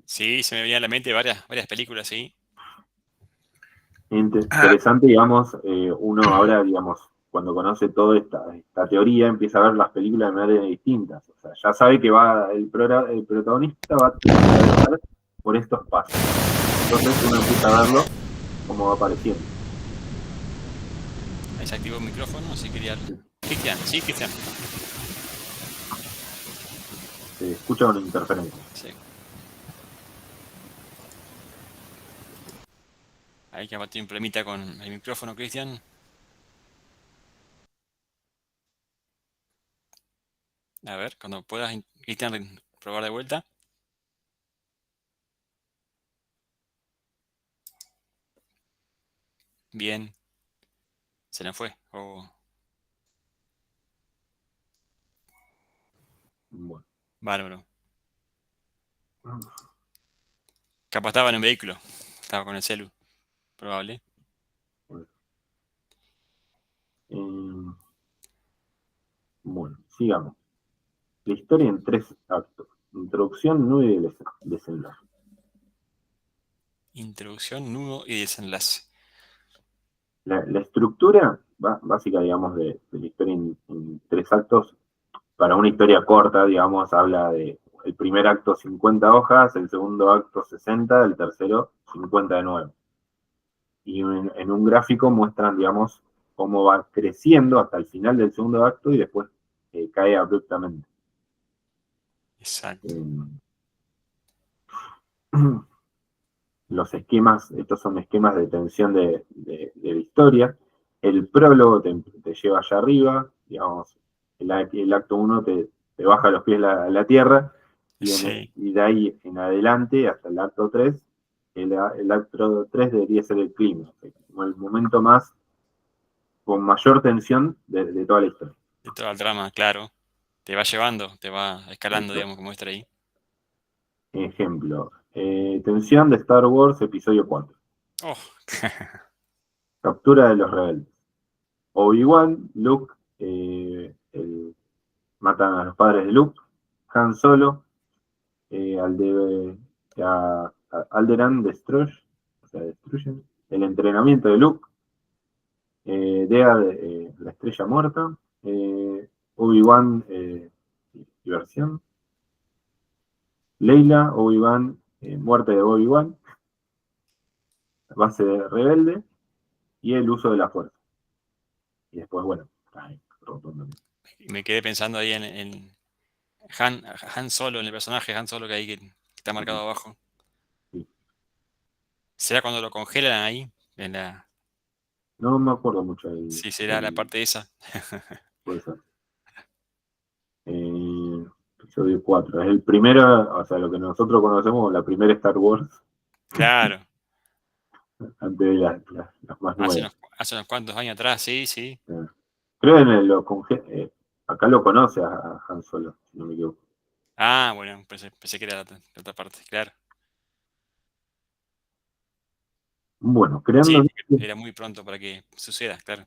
A: Sí, se me venían a la mente varias películas, sí.
B: Interesante, digamos, uno ahora, digamos, cuando conoce toda esta teoría, empieza a ver las películas de manera distintas. O sea, ya sabe que el protagonista va a atravesar por estos pasos. Entonces uno empieza a verlo como va apareciendo.
A: Ahí se activó el micrófono, si quería. Cristian, sí, Cristian.
B: Se escucha una interferencia.
A: Sí. Ahí que tiene un problemita con el micrófono, Cristian. A ver, cuando puedas, Cristian, probar de vuelta. Bien. Se nos fue.
B: Bueno.
A: Bárbaro. Capaz estaba en un vehículo. Estaba con el celu. Probable.
B: Bueno, sigamos. La historia en tres actos. Introducción, nudo y desenlace.
A: Introducción, nudo y desenlace.
B: La estructura básica, digamos, de la historia en tres actos, para una historia corta, digamos, habla de el primer acto 50 hojas, el segundo acto 60, el tercero 50 de nuevo. Y en un gráfico muestran, digamos, cómo va creciendo hasta el final del segundo acto y después cae abruptamente.
A: Exacto.
B: Los esquemas, estos son esquemas de tensión de la historia. El prólogo te lleva allá arriba, digamos, el acto 1 te baja los pies a la tierra,
A: Sí,
B: y de ahí en adelante hasta el acto 3, el acto 3 debería ser el clima, como el momento más, con mayor tensión de toda la historia.
A: de todo el drama, claro. Te va llevando, te va escalando, digamos, como muestra ahí.
B: Ejemplo, tensión de Star Wars Episodio 4.
A: Oh,
B: Captura de los rebeldes. Obi-Wan, Luke, matan a los padres de Luke, Han Solo, Alderaan destruyen el entrenamiento de Luke, Dea, la estrella muerta, Obi-Wan, diversión, Leila, Obi-Wan, muerte de Obi-Wan, base de rebelde, y el uso de la fuerza. Y después, bueno, cae rotundamente.
A: me quedé pensando ahí en Han Solo, en el personaje Han Solo que ahí que está marcado abajo.
B: Sí.
A: ¿Será cuando lo congelan ahí? En la...
B: No me acuerdo mucho ahí.
A: Sí, será la parte esa.
B: Puede ser. Episodio 4. Es el primero, o sea, lo que nosotros conocemos como la primera Star Wars,
A: Claro,
B: antes de las más nuevas.
A: hace unos cuantos años atrás, sí, sí.
B: Creo que acá lo conoce a Han Solo, si no me equivoco.
A: Ah, bueno, pensé que era la otra parte, claro.
B: Bueno,
A: Sí,
B: creando
A: porque era muy pronto para que suceda, claro.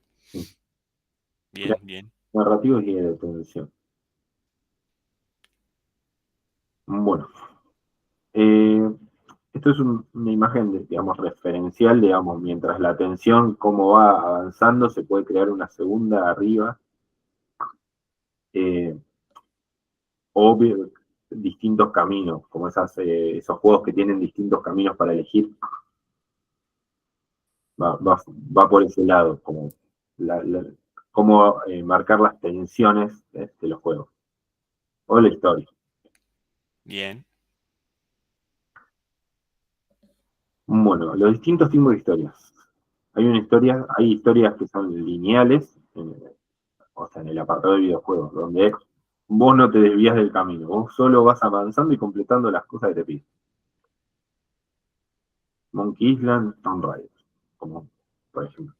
A: Bien, bien.
B: narrativos y de tensión. Bueno, eh, esto es una imagen, digamos, referencial, digamos, mientras la tensión, cómo va avanzando, se puede crear una segunda arriba, eh, o distintos caminos, como esos juegos que tienen distintos caminos para elegir. Va por ese lado, como cómo marcar las tensiones de los juegos, o la historia.
A: Bien,
B: Bueno, los distintos tipos de historias. Hay historias que son lineales, o sea, en el apartado de videojuegos, donde vos no te desvías del camino, vos solo vas avanzando y completando las cosas que te piden. Monkey Island, Tomb Raider, como por ejemplo.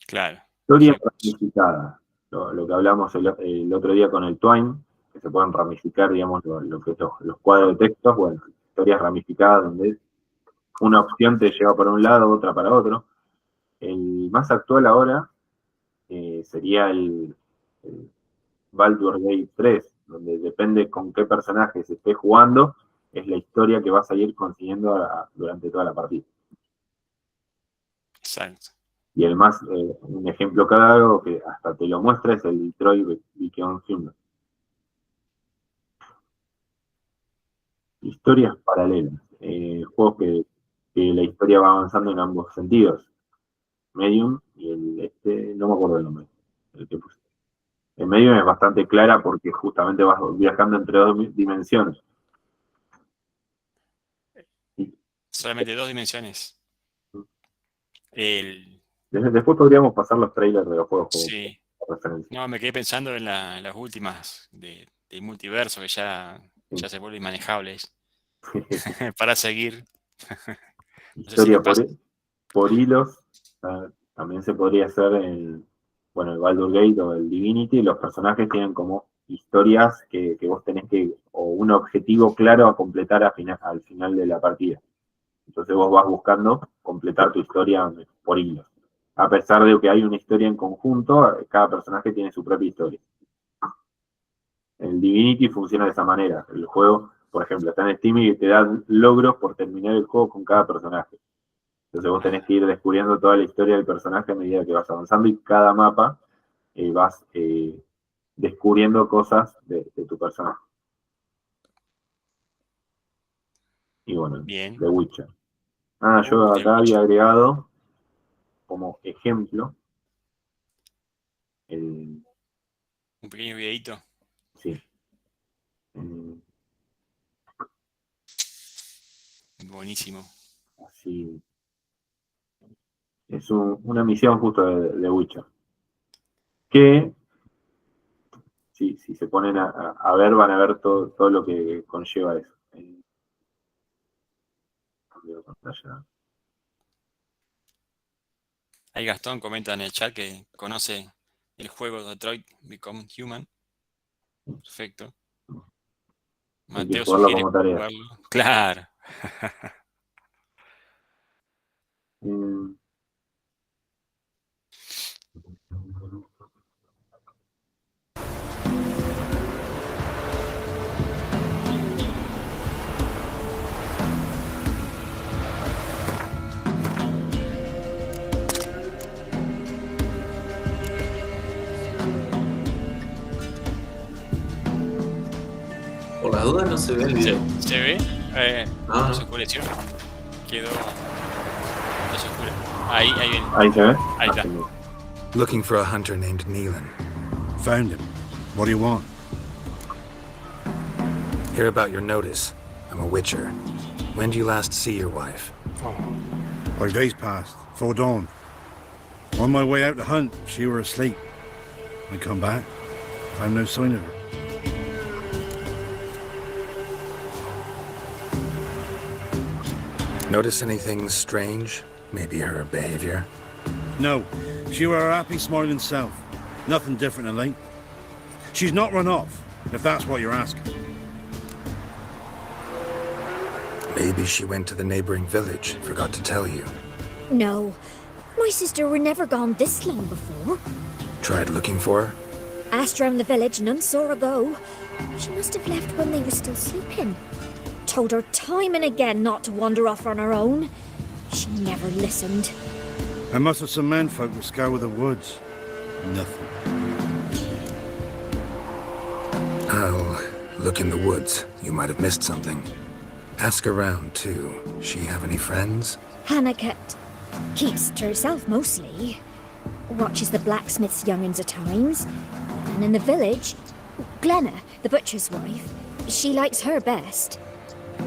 A: claro.
B: Historias
A: Ejemplos.
B: ramificadas, lo que hablamos el otro día con el Twine, que se pueden ramificar, digamos, lo que es los cuadros de textos, bueno, historias ramificadas donde una opción te lleva para un lado, otra para otro. El más actual ahora sería el Baldur's Gate 3, donde depende con qué personaje se esté jugando, es la historia que vas a ir consiguiendo durante toda la partida.
A: Exacto.
B: Y un ejemplo claro que hasta te lo muestra es el Detroit Become Human. Historias paralelas, juegos que la historia va avanzando en ambos sentidos. Medium y no me acuerdo el nombre, el que puse. El Medium es bastante clara porque justamente vas viajando entre dos dimensiones. Y
A: Solamente dos dimensiones. El,
B: después podríamos pasar los trailers de los juegos como
A: sí.
B: referencia.
A: No, me quedé pensando en las últimas del multiverso que ya se vuelven inmanejables para seguir. No sé si
B: Historia
A: les pasa.
B: por hilos, también se podría hacer bueno, el Baldur's Gate o el Divinity, los personajes tienen como historias que vos tenés o un objetivo claro a completar al final de la partida. Entonces vos vas buscando completar tu historia por hilos. A pesar de que hay una historia en conjunto, cada personaje tiene su propia historia. El Divinity funciona de esa manera. El juego, por ejemplo, está en Steam y te da logros por terminar el juego con cada personaje. Entonces vos tenés
A: Ah,
B: que ir descubriendo toda la historia del personaje a medida que vas avanzando y cada mapa vas descubriendo cosas de tu personaje. Y bueno,
A: bien.
B: The Witcher. Yo
A: The
B: acá había
A: Witcher.
B: agregado como ejemplo
A: Un pequeño videito.
B: Sí.
A: Buenísimo.
B: Así. Es una misión justo de Witcher. Que, si se ponen a ver, van a ver todo lo que conlleva eso. Cambio de pantalla.
A: Ahí Gastón comenta en el chat que conoce el juego Detroit Become Human. Perfecto.
B: Hay que
A: Mateo
B: jugarlo
A: sugiere
B: como tarea.
A: jugarlo. Claro.
B: Eh,
D: Por la duda no se ve el video.
A: ¿Se ve?
D: Ah,
A: No se oscureció. Quedó. No se oscure. Ahí viene.
B: Ahí se ve.
A: Ahí está.
B: Genial.
E: Looking for a hunter named Neelan.
F: Found him. What do you want?
E: Hear about your notice. I'm a witcher. When do you last see your wife?
F: 5 days passed, 'fore dawn. On my way out to hunt, she were asleep. I come back, found no sign of her.
E: Notice anything strange? Maybe her behavior?
F: No, she were her happy, smiling self. Nothing different than late. She's not run off, if that's what you're asking.
E: Maybe she went to the neighboring village, forgot to tell you.
G: No. My sister were never gone this long before.
E: Tried looking for her?
G: Asked round the village, none saw her go. She must have left when they were still sleeping. Told her time and again not to wander off on her own. She never listened.
F: I must have some menfolk who scour the woods. Nothing.
E: I'll look in the woods. You might have missed something. Ask around, too. She have any friends?
G: Hannah keeps to herself mostly. Watches the blacksmith's young'uns at times. And in the village, Glenna, the butcher's wife, she likes her best.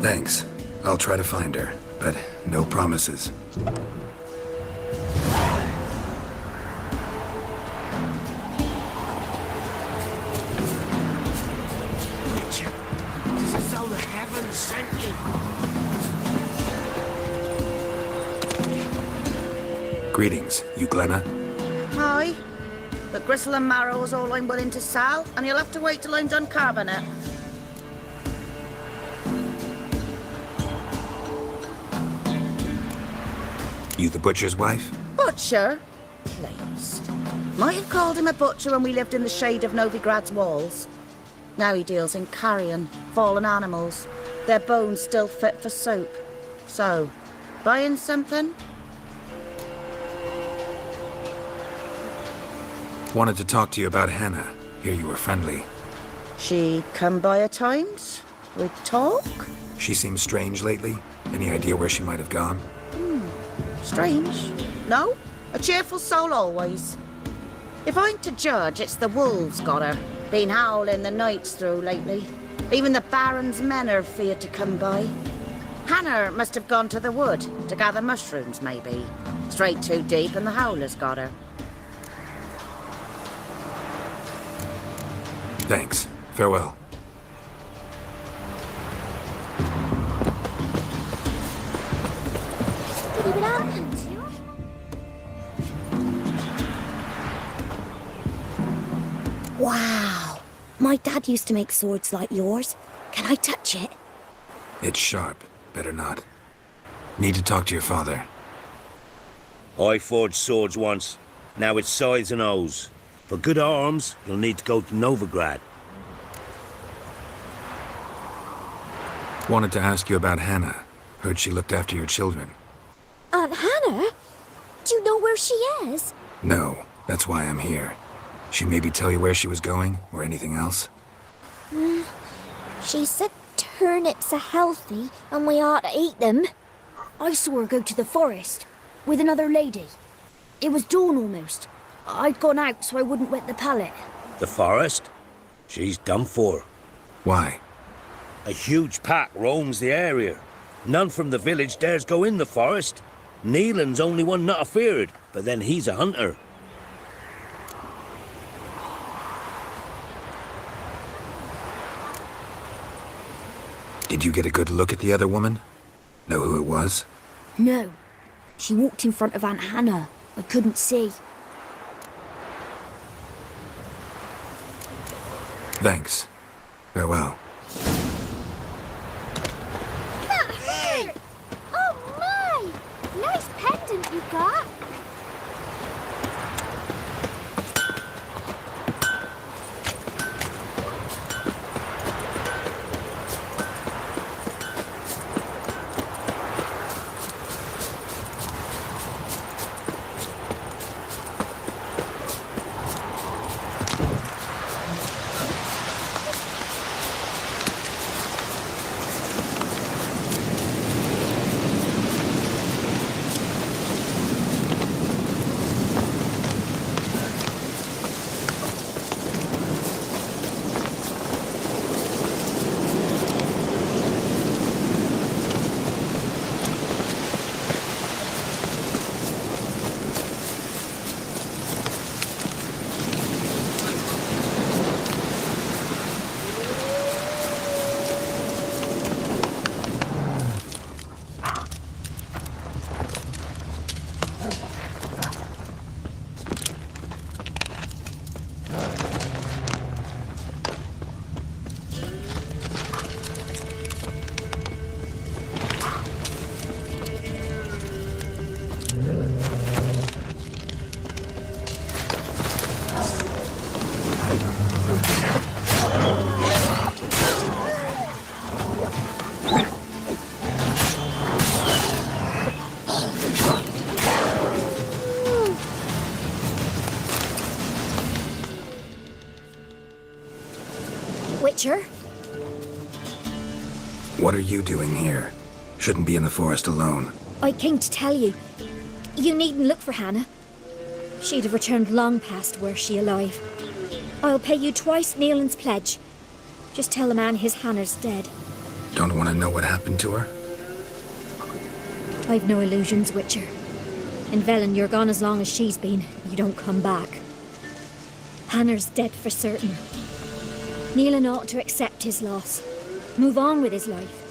E: Thanks. I'll try to find her, but no promises.
H: It's as though the heavens sent you.
E: Greetings, you Glenna?
I: Hi. The gristle and marrow is all I'm willing to sell, and you'll have to wait till I'm done carving it.
E: You the butcher's wife?
I: Butcher? Please. Might have called him a butcher when we lived in the shade of Novigrad's walls. Now he deals in carrion, fallen animals. Their bones still fit for soup. So, buying something?
E: Wanted to talk to you about Hannah. Hear you were friendly.
I: She come by at times? We talk?
E: She seems strange lately. Any idea where she might have gone?
I: Strange. No? A cheerful soul always. If I'm to judge, it's the wolves got her. Been howling the nights through lately. Even the Baron's men are feared to come by. Hannah must have gone to the wood to gather mushrooms, maybe. Straight too deep and the howlers got her.
E: Thanks. Farewell.
G: Wow. My dad used to make swords like yours. Can I touch it?
E: It's sharp. Better not. Need to talk to your father.
J: I forged swords once. Now it's size and O's. For good arms, you'll need to go to Novigrad.
E: Wanted to ask you about Hannah. Heard she looked after your children.
G: Aunt Hannah? Do you know where she is?
E: No, that's why I'm here. She maybe tell you where she was going, or anything else?
G: She said turnips are healthy and we ought to eat them. I saw her go to the forest with another lady. It was dawn almost. I'd gone out so I wouldn't wet the pallet.
J: The forest? She's done for.
E: Why?
J: A huge pack roams the area. None from the village dares go in the forest. Neelan's only one not afeared, but then he's a hunter.
E: Did you get a good look at the other woman? Know who it was?
G: No. She walked in front of Aunt Hannah. I couldn't see.
E: Thanks. Farewell.
G: That hurt! Oh my! Nice pendant you got. Witcher?
E: What are you doing here? Shouldn't be in the forest alone.
G: I came to tell you. You needn't look for Hannah. She'd have returned long past were she alive. I'll pay you twice Neelan's pledge. Just tell the man his Hannah's dead.
E: Don't want to know what happened to her?
G: I've no illusions, Witcher. In Velen, you're gone as long as she's been. You don't come back. Hannah's dead for certain. Neelan ought to accept his loss. Move on with his life.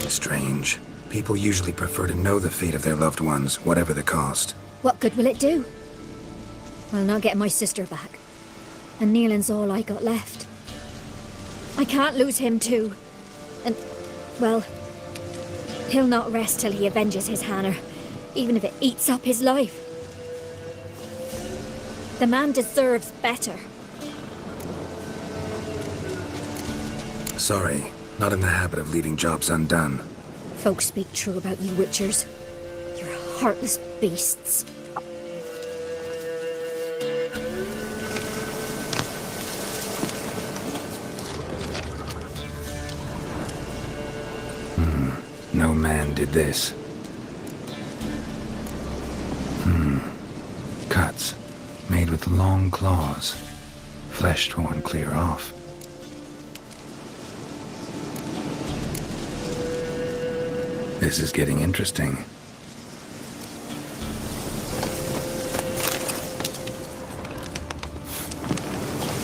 E: Strange. People usually prefer to know the fate of their loved ones, whatever the cost.
G: What good will it do? I'll not get my sister back. And Neelan's all I got left. I can't lose him too. And, well, he'll not rest till he avenges his Hannah, even if it eats up his life. The man deserves better.
E: Sorry, not in the habit of leaving jobs undone.
G: Folks speak true about you Witchers. You're heartless beasts.
E: No man did this. Cuts. Made with long claws. Flesh torn clear off. This is getting interesting.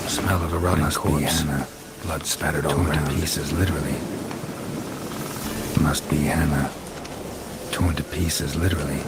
E: Smell of a rotting corpse. Hannah. Blood spattered all around. To pieces, literally. Must be Hannah. Torn to pieces, literally.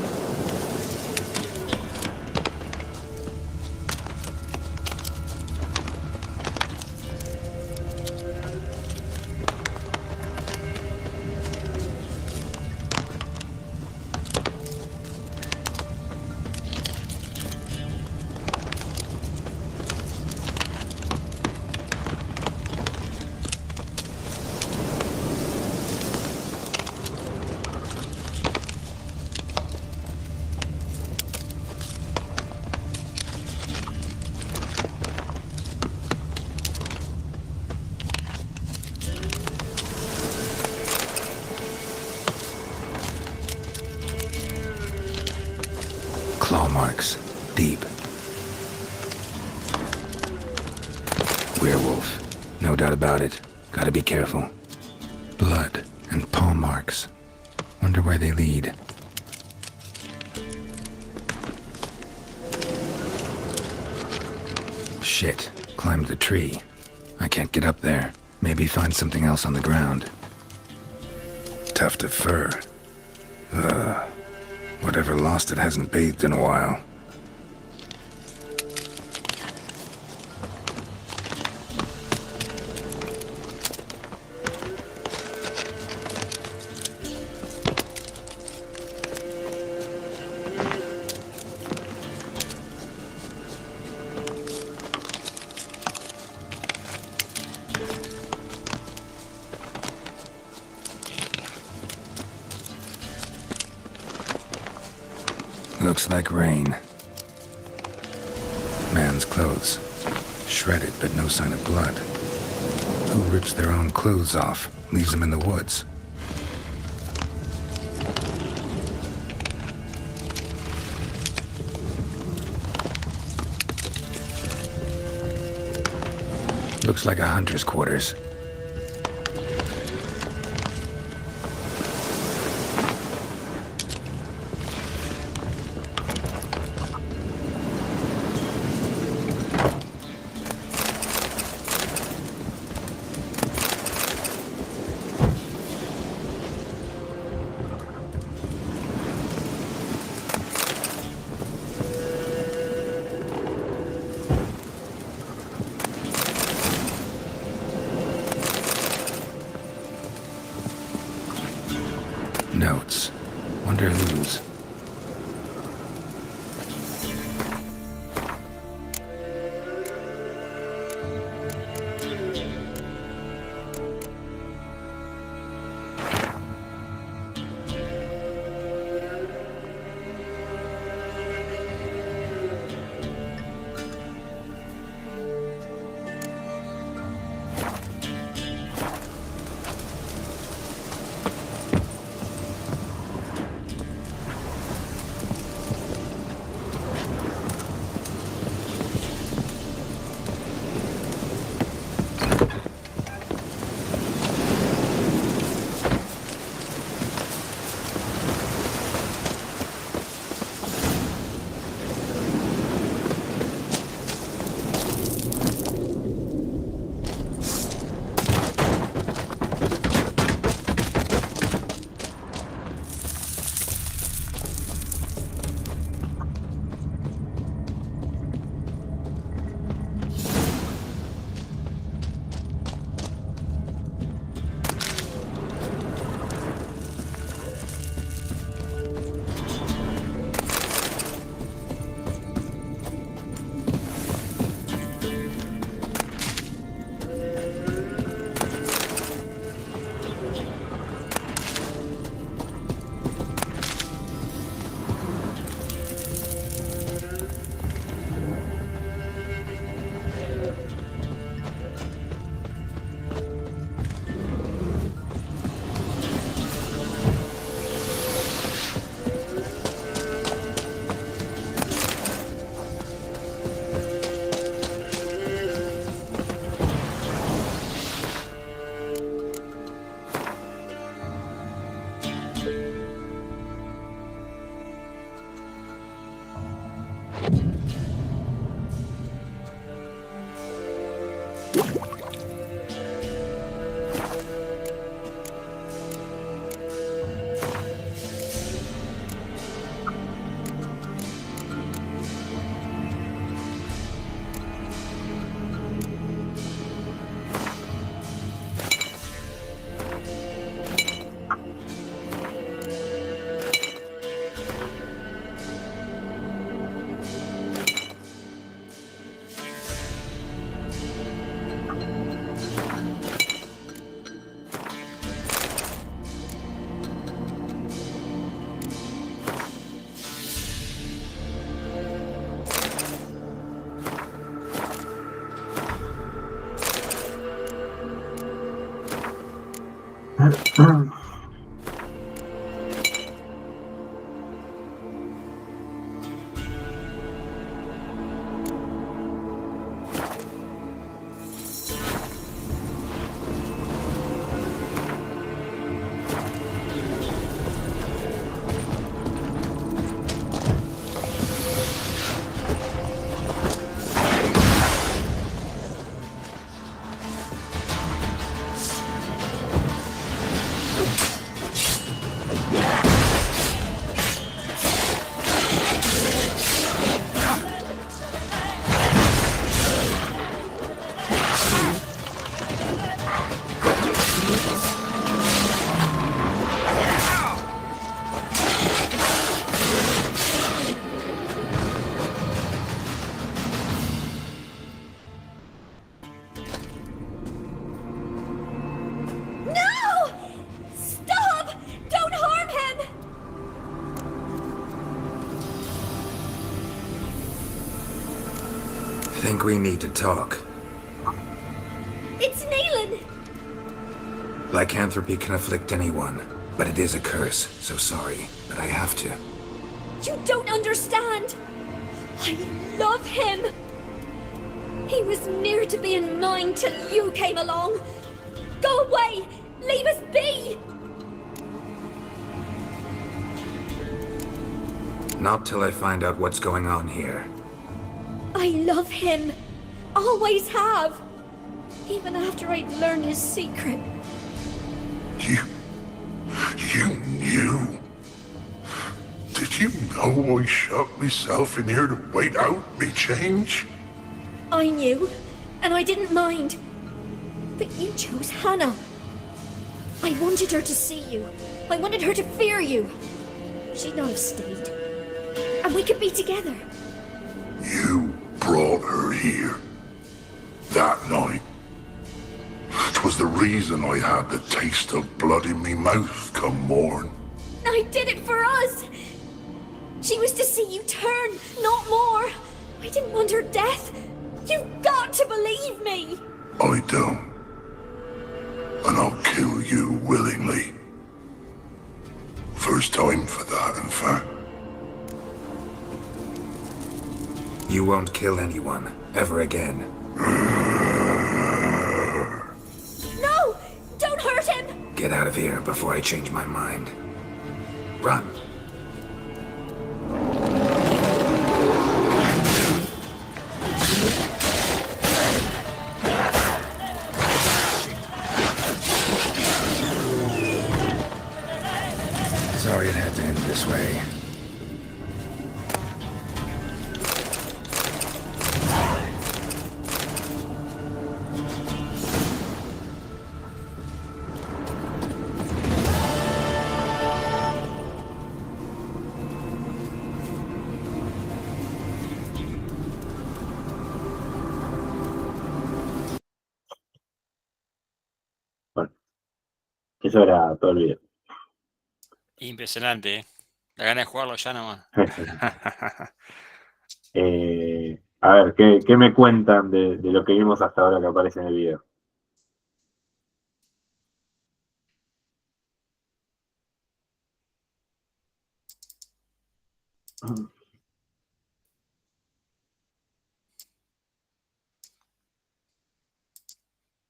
E: Claw marks. Deep. Werewolf. No doubt about it. Gotta be careful. Blood and paw marks. Wonder where they lead. Shit. Climbed the tree. I can't get up there. Maybe find something else on the ground. Tuft of fur. Whatever lost it hasn't bathed in a while. Looks like rain. Man's clothes. Shredded, but no sign of blood. Who rips their own clothes off, leaves them in the woods? Looks like a hunter's quarters. Notes. Wonder whose. think we need to talk.
G: It's Neelan!
E: Lycanthropy can afflict anyone, but it is a curse, so sorry, but I have to.
G: You don't understand! I love him! He was near to being mine till you came along! Go away! Leave us be!
E: Not till I find out what's going on here.
G: I love him! Always have! Even after I'd learned his secret.
K: You knew? Did you know I shut myself in here to wait out me change?
G: I knew, and I didn't mind. But you chose Hannah. I wanted her to see you. I wanted her to fear you. She'd not have stayed. And we could be together.
K: You brought her here. That night. 'Twas the reason I had the taste of blood in me mouth come morn.
G: I did it for us. She was to see you turn, not more. I didn't want her death. You've got to believe me.
K: I don't. And I'll kill you willingly. First time for that, in fact.
E: You won't kill anyone, ever again.
G: No! Don't hurt him!
E: Get out of here before I change my mind. Run. Sorry it had to end this way.
B: Eso era todo el video.
A: Impresionante, ¿eh? La gana de jugarlo ya nomás.
B: A ver, ¿qué me cuentan de lo que vimos hasta ahora que aparece en el video?
A: Bueno,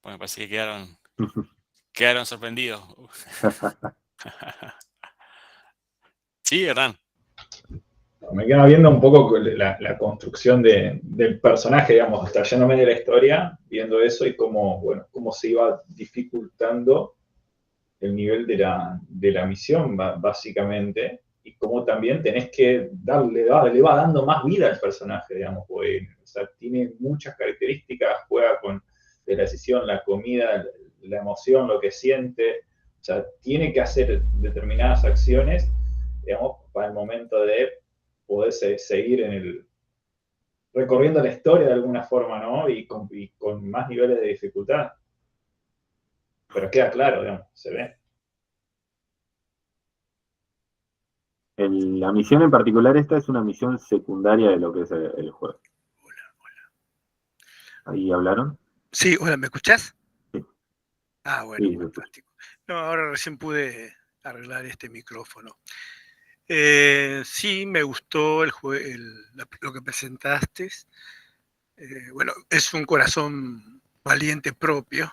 A: me parece que quedaron sorprendidos. Sí, Hernán.
L: Me queda viendo un poco la construcción del personaje, digamos, trayéndome de la historia, viendo eso y cómo se iba dificultando el nivel de la misión, básicamente, y cómo también tenés que le va dando más vida al personaje, digamos, porque, o sea, tiene muchas características, juega con la decisión, la comida, la emoción, lo que siente, o sea, tiene que hacer determinadas acciones, digamos, para el momento de poder seguir recorriendo la historia de alguna forma, ¿no? Y con más niveles de dificultad. Pero queda claro, digamos, se ve.
B: La misión en particular esta es una misión secundaria de lo que es el juego.
M: Hola.
B: ¿Ahí hablaron?
M: Sí, hola, ¿me escuchás?
B: Sí.
M: Ah, bueno,
B: Sí,
M: fantástico. No, ahora recién pude arreglar este micrófono. Sí, me gustó lo que presentaste. Bueno, es un corazón valiente propio,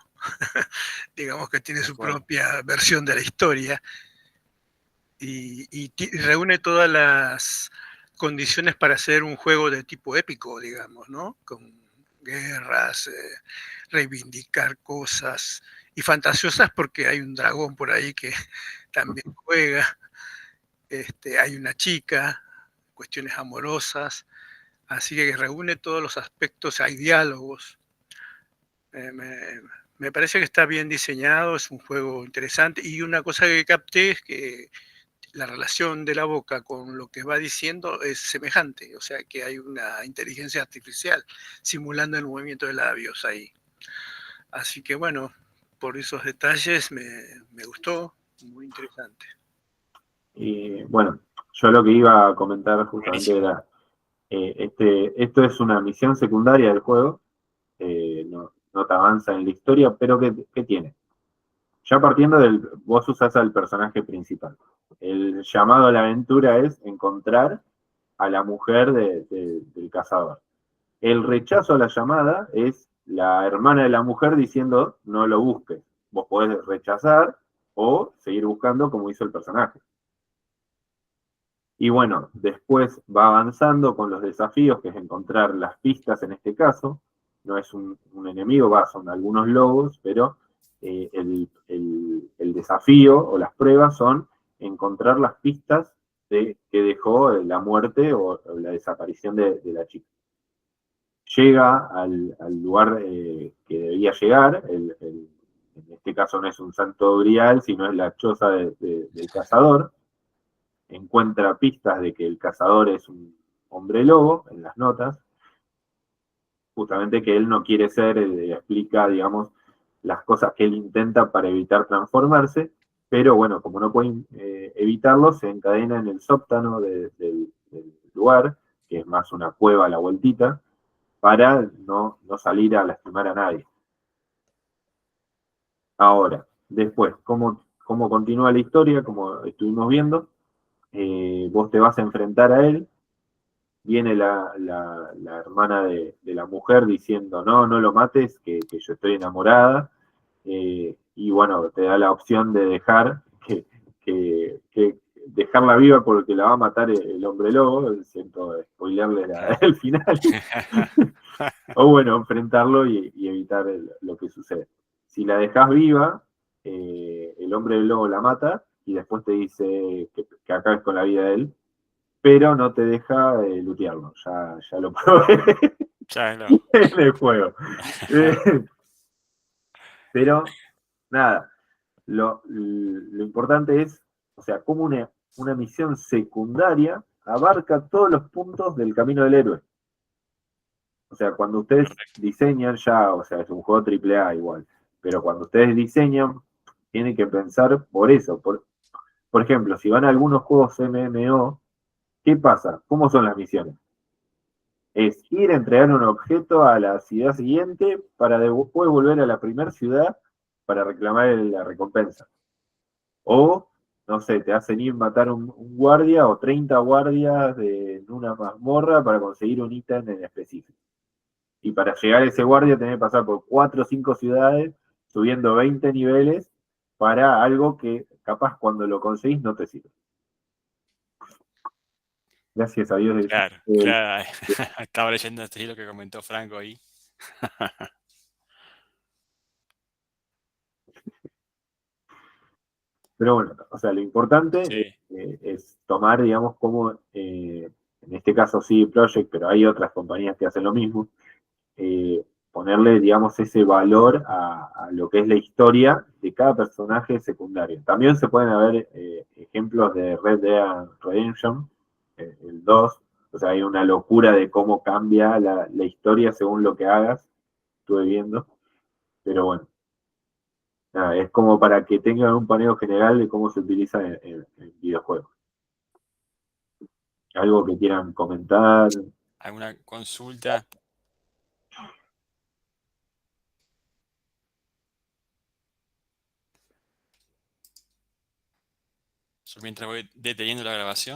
M: digamos que tiene su propia versión de la historia y reúne todas las condiciones para hacer un juego de tipo épico, digamos, ¿no? Con guerras, reivindicar cosas y fantasiosas porque hay un dragón por ahí que también juega. Hay una chica, cuestiones amorosas, así que reúne todos los aspectos, hay diálogos. Me parece que está bien diseñado, es un juego interesante y una cosa que capté es que la relación de la boca con lo que va diciendo es semejante, o sea que hay una inteligencia artificial simulando el movimiento de labios ahí. Así que bueno, por esos detalles me gustó, muy interesante.
B: Y bueno, yo lo que iba a comentar justamente era Esto es una misión secundaria del juego, no te avanza en la historia, pero ¿qué tiene? Ya partiendo vos usás al personaje principal. El llamado a la aventura es encontrar a la mujer del cazador. El rechazo a la llamada es la hermana de la mujer diciendo no lo busques. Vos podés rechazar o seguir buscando como hizo el personaje. Y bueno, después va avanzando con los desafíos, que es encontrar las pistas en este caso. No es un enemigo, son algunos lobos, pero el desafío o las pruebas son encontrar las pistas que dejó la muerte o la desaparición de la chica. Llega al lugar que debía llegar, en este caso no es un santo grial, sino es la choza del cazador. Encuentra pistas de que el cazador es un hombre lobo en las notas, justamente que él no quiere ser, explica, digamos, las cosas que él intenta para evitar transformarse, pero bueno, como no puede evitarlo, se encadena en el sótano del lugar, que es más una cueva a la vueltita, para no salir a lastimar a nadie. Ahora, después, ¿cómo continúa la historia? Como estuvimos viendo, vos te vas a enfrentar a él, viene la hermana de la mujer diciendo, no lo mates, que yo estoy enamorada, y bueno, te da la opción de dejar que dejarla viva porque la va a matar el hombre lobo, siento spoilearle el final, o bueno, enfrentarlo y evitar lo que sucede. Si la dejas viva, el hombre lobo la mata y después te dice que acabes con la vida de él, pero no te deja lootearlo, ya lo probé en el juego. Pero, nada, lo importante es, o sea, cómo una misión secundaria abarca todos los puntos del camino del héroe. O sea, cuando ustedes diseñan ya, o sea, es un juego AAA igual, pero cuando ustedes diseñan, tienen que pensar por eso. Por ejemplo, si van a algunos juegos MMO, ¿qué pasa? ¿Cómo son las misiones? Es ir a entregar un objeto a la ciudad siguiente para después volver a la primera ciudad para reclamar la recompensa. O, no sé, te hacen ir a matar un guardia o 30 guardias en una mazmorra para conseguir un ítem en específico. Y para llegar a ese guardia tenés que pasar por 4 o 5 ciudades, subiendo 20 niveles para algo que capaz cuando lo conseguís no te sirve. Gracias a Dios.
A: Claro. Estaba leyendo lo que comentó Franco ahí.
B: Pero bueno, o sea, lo importante es tomar, digamos, como, en este caso CD Projekt, pero hay otras compañías que hacen lo mismo, ponerle, digamos, ese valor a lo que es la historia de cada personaje secundario. También se pueden haber ejemplos de Red Dead Redemption, el 2, o sea, hay una locura de cómo cambia la historia según lo que hagas, estuve viendo, pero bueno. Nada, es como para que tengan un paneo general de cómo se utiliza en videojuegos. ¿Algo que quieran comentar?
A: ¿Alguna consulta? Mientras voy deteniendo la grabación.